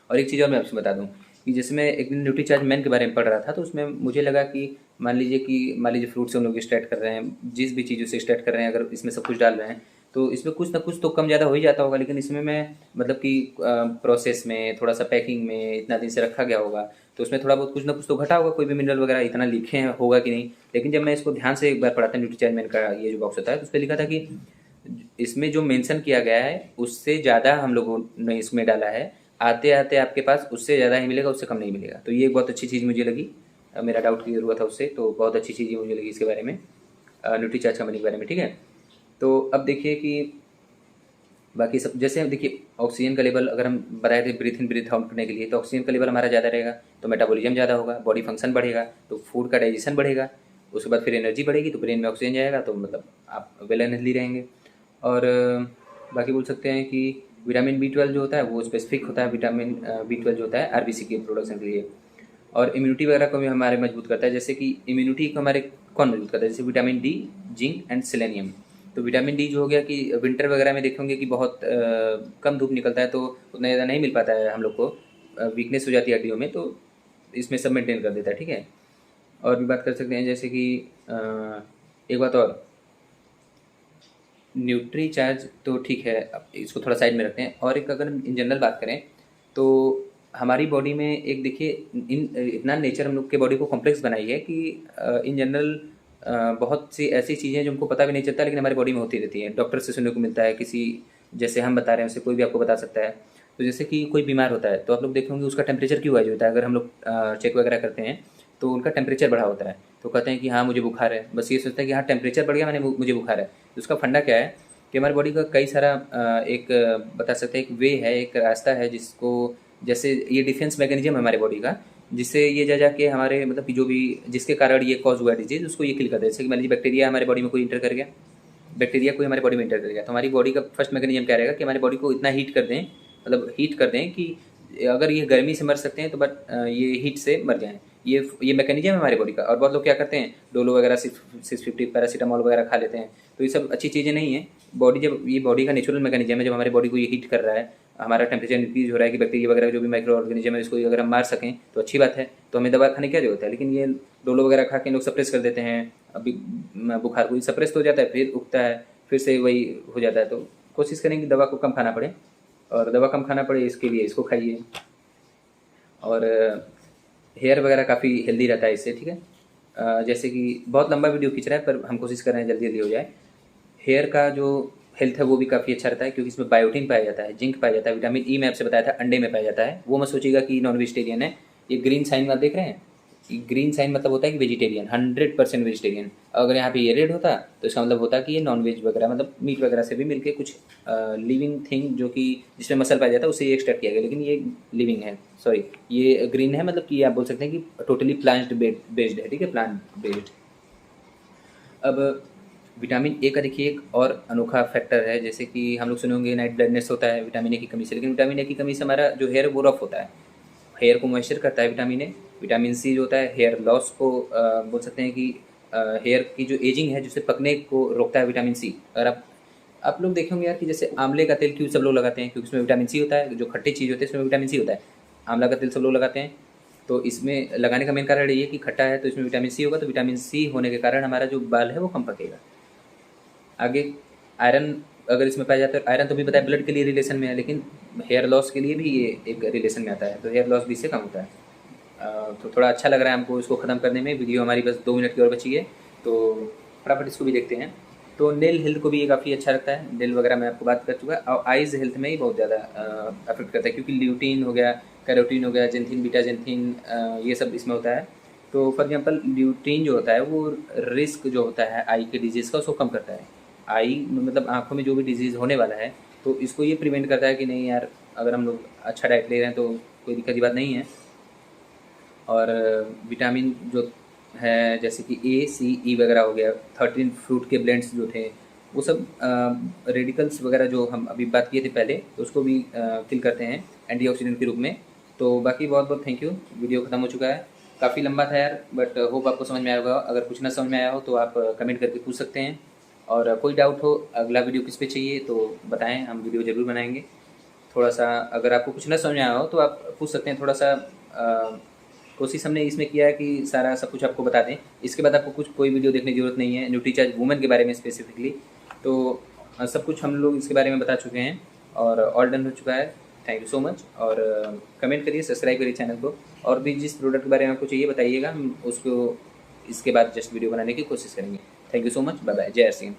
और एक चीज़ और मैं आपसे बता दूं कि जैसे मैं एक दिन न्यूट्रीचार्ज मैन के बारे में पढ़ रहा था, तो उसमें मुझे लगा कि मान लीजिए फ्रूट से हम लोग स्टार्ट कर रहे हैं, जिस भी चीज़ों से स्टार्ट कर रहे हैं, अगर इसमें सब कुछ डाल रहे हैं तो इसमें कुछ ना कुछ तो कम ज़्यादा हो ही जाता होगा। लेकिन इसमें मैं मतलब कि प्रोसेस में, थोड़ा सा पैकिंग में इतना दिन से रखा गया होगा, तो उसमें थोड़ा बहुत कुछ ना कुछ तो घटा होगा, कोई भी मिनरल वगैरह इतना लिखे हैं होगा कि नहीं। लेकिन जब मैं इसको ध्यान से एक बार पढ़ा था, न्यूट्रीचार्ज मैन का ये जो बॉक्स होता है, तो उस पर लिखा था कि इसमें जो मेंशन किया गया है उससे ज़्यादा हम लोगों ने इसमें डाला है, आते आते आपके पास उससे ज़्यादा ही मिलेगा, उससे कम नहीं मिलेगा। तो ये एक बहुत अच्छी चीज़ मुझे लगी, मेरा डाउट क्लियर हुआ था उससे, तो बहुत अच्छी चीज़ मुझे लगी इसके बारे में, न्यूट्रीचार्ज कंपनी के बारे में, ठीक है। तो अब देखिए कि बाकी सब जैसे हम देखिए ऑक्सीजन का लेवल अगर हम बताए थे ब्रीथ इन ब्रीथ आउट करने के लिए, तो ऑक्सीजन का लेवल हमारा ज़्यादा रहेगा तो मेटाबॉलिज्म ज़्यादा होगा, बॉडी फंक्शन बढ़ेगा, तो फूड का डाइजेशन बढ़ेगा, उसके बाद फिर एनर्जी बढ़ेगी, तो ब्रेन में ऑक्सीजन जाएगा, तो मतलब आप वेल एंड हेल्दी रहेंगे। और बाकी बोल सकते हैं कि विटामिन B12 जो होता है वो स्पेसिफिक होता है, विटामिन B12 जो होता है RBC के प्रोडक्शन के लिए। और इम्यूनिटी वगैरह को भी हमारे मजबूत करता है, जैसे कि इम्यूनिटी को हमारे कौन मजबूत करता है, जैसे vitamin D, zinc and selenium. तो विटामिन D जो हो गया कि विंटर वगैरह में देखेंगे कि बहुत कम धूप निकलता है, तो उतना ज़्यादा नहीं मिल पाता है हम लोग को, वीकनेस हो जाती है हड्डियों में, तो इसमें सब मेंटेन कर देता है, ठीक है। और भी बात कर सकते हैं जैसे कि एक बात और, न्यूट्री चार्ज तो ठीक है, अब इसको थोड़ा साइड में रखते हैं। और एक अगर इन जनरल बात करें तो हमारी बॉडी में एक देखिए इतना नेचर हम लोग के बॉडी को कॉम्प्लेक्स बनाई है कि इन जनरल बहुत सी ऐसी चीज़ें जो हमको पता भी नहीं चलता लेकिन हमारी बॉडी में होती रहती है, डॉक्टर से सुनने को मिलता है, किसी जैसे हम बता रहे हैं उससे कोई भी आपको बता सकता है। तो जैसे कि कोई बीमार होता है तो आप लोग देखेंगे उसका टेम्परेचर क्यों वाइज होता है, अगर हम लोग चेक वगैरह करते हैं तो उनका टेम्परेचर बढ़ा होता है, तो कहते हैं कि हाँ मुझे बुखार है, बस ये सोचते हैं कि हाँ टेम्परेचर बढ़ गया मैंने मुझे बुखार है। तो उसका फंडा क्या है कि हमारी बॉडी का कई सारा बता सकते हैं एक वे है, एक रास्ता है जिसको, जैसे ये डिफेंस मैकेनिज्म है हमारे बॉडी का, जिससे ये जा जाके हमारे मतलब कि जो भी जिसके कारण ये कॉज हुआ डिजीज उसको ये किल कर दे। जैसे कि मान लीजिए बैक्टीरिया हमारे बॉडी में कोई इंटर कर गया, बैक्टीरिया कोई हमारी बॉडी में इंटर कर गया, तो हमारी बॉडी का फर्स्ट मैकेनिज्म क्या रहेगा कि हमारी बॉडी को इतना हीट कर दें, मतलब हीट कर दें कि अगर ये गर्मी से मर सकते हैं तो बट ये हीट से मर जाएं। ये मैकेनिज्म है हमारे बॉडी का। और बहुत लोग क्या करते हैं डोलो वगैरह 650 पैरासीटामोल वगैरह खा लेते हैं, तो ये सब अच्छी चीज़ें नहीं है। बॉडी जब ये बॉडी का नेचुरल मैकेनिज्म है, जब हमारी बॉडी को ये हीट कर रहा है, हमारा टेम्परेचर इंक्रीज हो रहा है कि बैक्टीरिया वगैरह जो भी माइक्रो ऑर्गेनिज्म है इसको अगर हम मार सकें तो अच्छी बात है, तो हमें दवा खाने की क्या जरूरत है। लेकिन ये डोलो वगैरह खा के लोग सप्रेस कर देते हैं, अभी बुखार को सप्रेस तो हो जाता है, फिर उगता है, फिर से वही हो जाता है। तो कोशिश करें कि दवा को कम खाना पड़े, और दवा कम खाना पड़े इसके लिए इसको खाइए। और हेयर वगैरह काफ़ी हेल्दी रहता है इससे, ठीक है। जैसे कि बहुत लंबा वीडियो खींच रहा है पर हम कोशिश कर रहे हैं जल्दी जल्दी हो जाए। हेयर का जो हेल्थ है वो भी काफ़ी अच्छा रहता है क्योंकि इसमें बायोटीन पाया जाता है, जिंक पाया जाता है, विटामिन ई मैं आपसे बताया था अंडे में पाया जाता है। वो मत सोचिएगा कि नॉन वेजिटेरियन है, ये ग्रीन साइन आप देख रहे हैं, ग्रीन साइन मतलब होता है कि वेजिटेरियन, 100% वेजिटेरियन। अगर यहाँ पे ये रेड होता तो इसका मतलब होता कि ये नॉन वेज वगैरह मतलब मीट वगैरह से भी मिलके कुछ लिविंग थिंग जो कि जिसमें मसल पाया जाता है उससे ये एक्सट्रैक्ट किया गया, लेकिन ये लिविंग है, सॉरी ये ग्रीन है, मतलब कि आप बोल सकते हैं कि टोटली प्लांट बेस्ड है, ठीक है, प्लांट बेस्ड। अब विटामिन ए का देखिए एक और अनोखा फैक्टर है, जैसे कि हम लोग सुने होंगे नाइट ब्लाइंडनेस होता है विटामिन ए की कमी से, लेकिन विटामिन ए की कमी से हमारा जो हेयर वो रफ होता है, हेयर को मॉइस्चर करता है विटामिन ए। विटामिन सी जो होता है हेयर लॉस को बोल सकते हैं कि हेयर की जो एजिंग है जिससे पकने को रोकता है विटामिन सी। अगर आप लोग देखेंगे यार कि जैसे आंवले का तेल क्यों सब लोग लगाते हैं, क्योंकि उसमें विटामिन सी होता है, जो खट्टी चीज़ होती है उसमें विटामिन सी होता है। आंवला का तेल सब लोग लगाते हैं, तो इसमें लगाने का मेन कारण ये है कि खट्टा है तो इसमें विटामिन सी होगा, तो विटामिन सी होने के कारण हमारा जो बाल है वो कम पकेगा। आगे आयरन अगर इसमें पाया जाता है, आयरन तो भी बताया ब्लड के लिए रिलेशन में है, लेकिन हेयर लॉस के लिए भी ये एक रिलेशन में आता है, तो हेयर लॉस भी इससे कम होता है। तो थोड़ा अच्छा लग रहा है हमको इसको ख़त्म करने में। वीडियो हमारी बस 2 मिनट की और बची है, तो फटाफट इसको भी देखते हैं। तो नेल हेल्थ को भी ये काफ़ी अच्छा रखता है, नेल वगैरह मैं आपको बात कर चुका है। और आइज़ हेल्थ में ही बहुत ज़्यादा अफेक्ट करता है, क्योंकि ल्यूटीन हो गया, कैरोटीन हो गया, जेंथिन, बीटा जेंथिन, ये सब इसमें होता है। तो फॉर एग्जांपल ल्यूटीन जो होता है वो रिस्क जो होता है आई के डिजीज़ का उसको कम करता है। आई मतलब आँखों में जो भी डिजीज़ होने वाला है, तो इसको ये प्रिवेंट करता है कि नहीं यार, अगर हम लोग अच्छा डाइट ले रहे हैं तो कोई दिक्कत की बात नहीं है। और विटामिन जो है जैसे कि ए, सी, ई वगैरह हो गया, 13 फ्रूट के ब्लेंड्स जो थे वो सब रेडिकल्स वगैरह जो हम अभी बात किए थे पहले, तो उसको भी किल करते हैं एंटीऑक्सीडेंट के रूप में। तो बाकी बहुत बहुत थैंक यू। वीडियो ख़त्म हो चुका है, काफ़ी लंबा था यार, बट होप आपको समझ में आया होगा। अगर कुछ ना समझ में आया हो तो आप कमेंट करके पूछ सकते हैं, और कोई डाउट हो अगला वीडियो किस पे चाहिए तो बताएं, हम वीडियो ज़रूर बनाएंगे। थोड़ा सा अगर आपको कुछ ना समझ में आया हो तो आप पूछ सकते हैं। थोड़ा सा कोशिश हमने इसमें किया है कि सारा सब कुछ आपको बता दें। इसके बाद आपको कुछ कोई वीडियो देखने की ज़रूरत नहीं है न्यूट्रीचार्ज वुमेन के बारे में स्पेसिफिकली। तो सब कुछ हम लोग इसके बारे में बता चुके हैं और ऑल डन हो चुका है। Thank you so much. और कमेंट करिए, सब्सक्राइब करिए चैनल को, और भी जिस प्रोडक्ट के बारे में आपको चाहिए बताइएगा, हम उसको इसके बाद जस्ट वीडियो बनाने की कोशिश करेंगे। Thank you so much, bye bye, Jai Singh.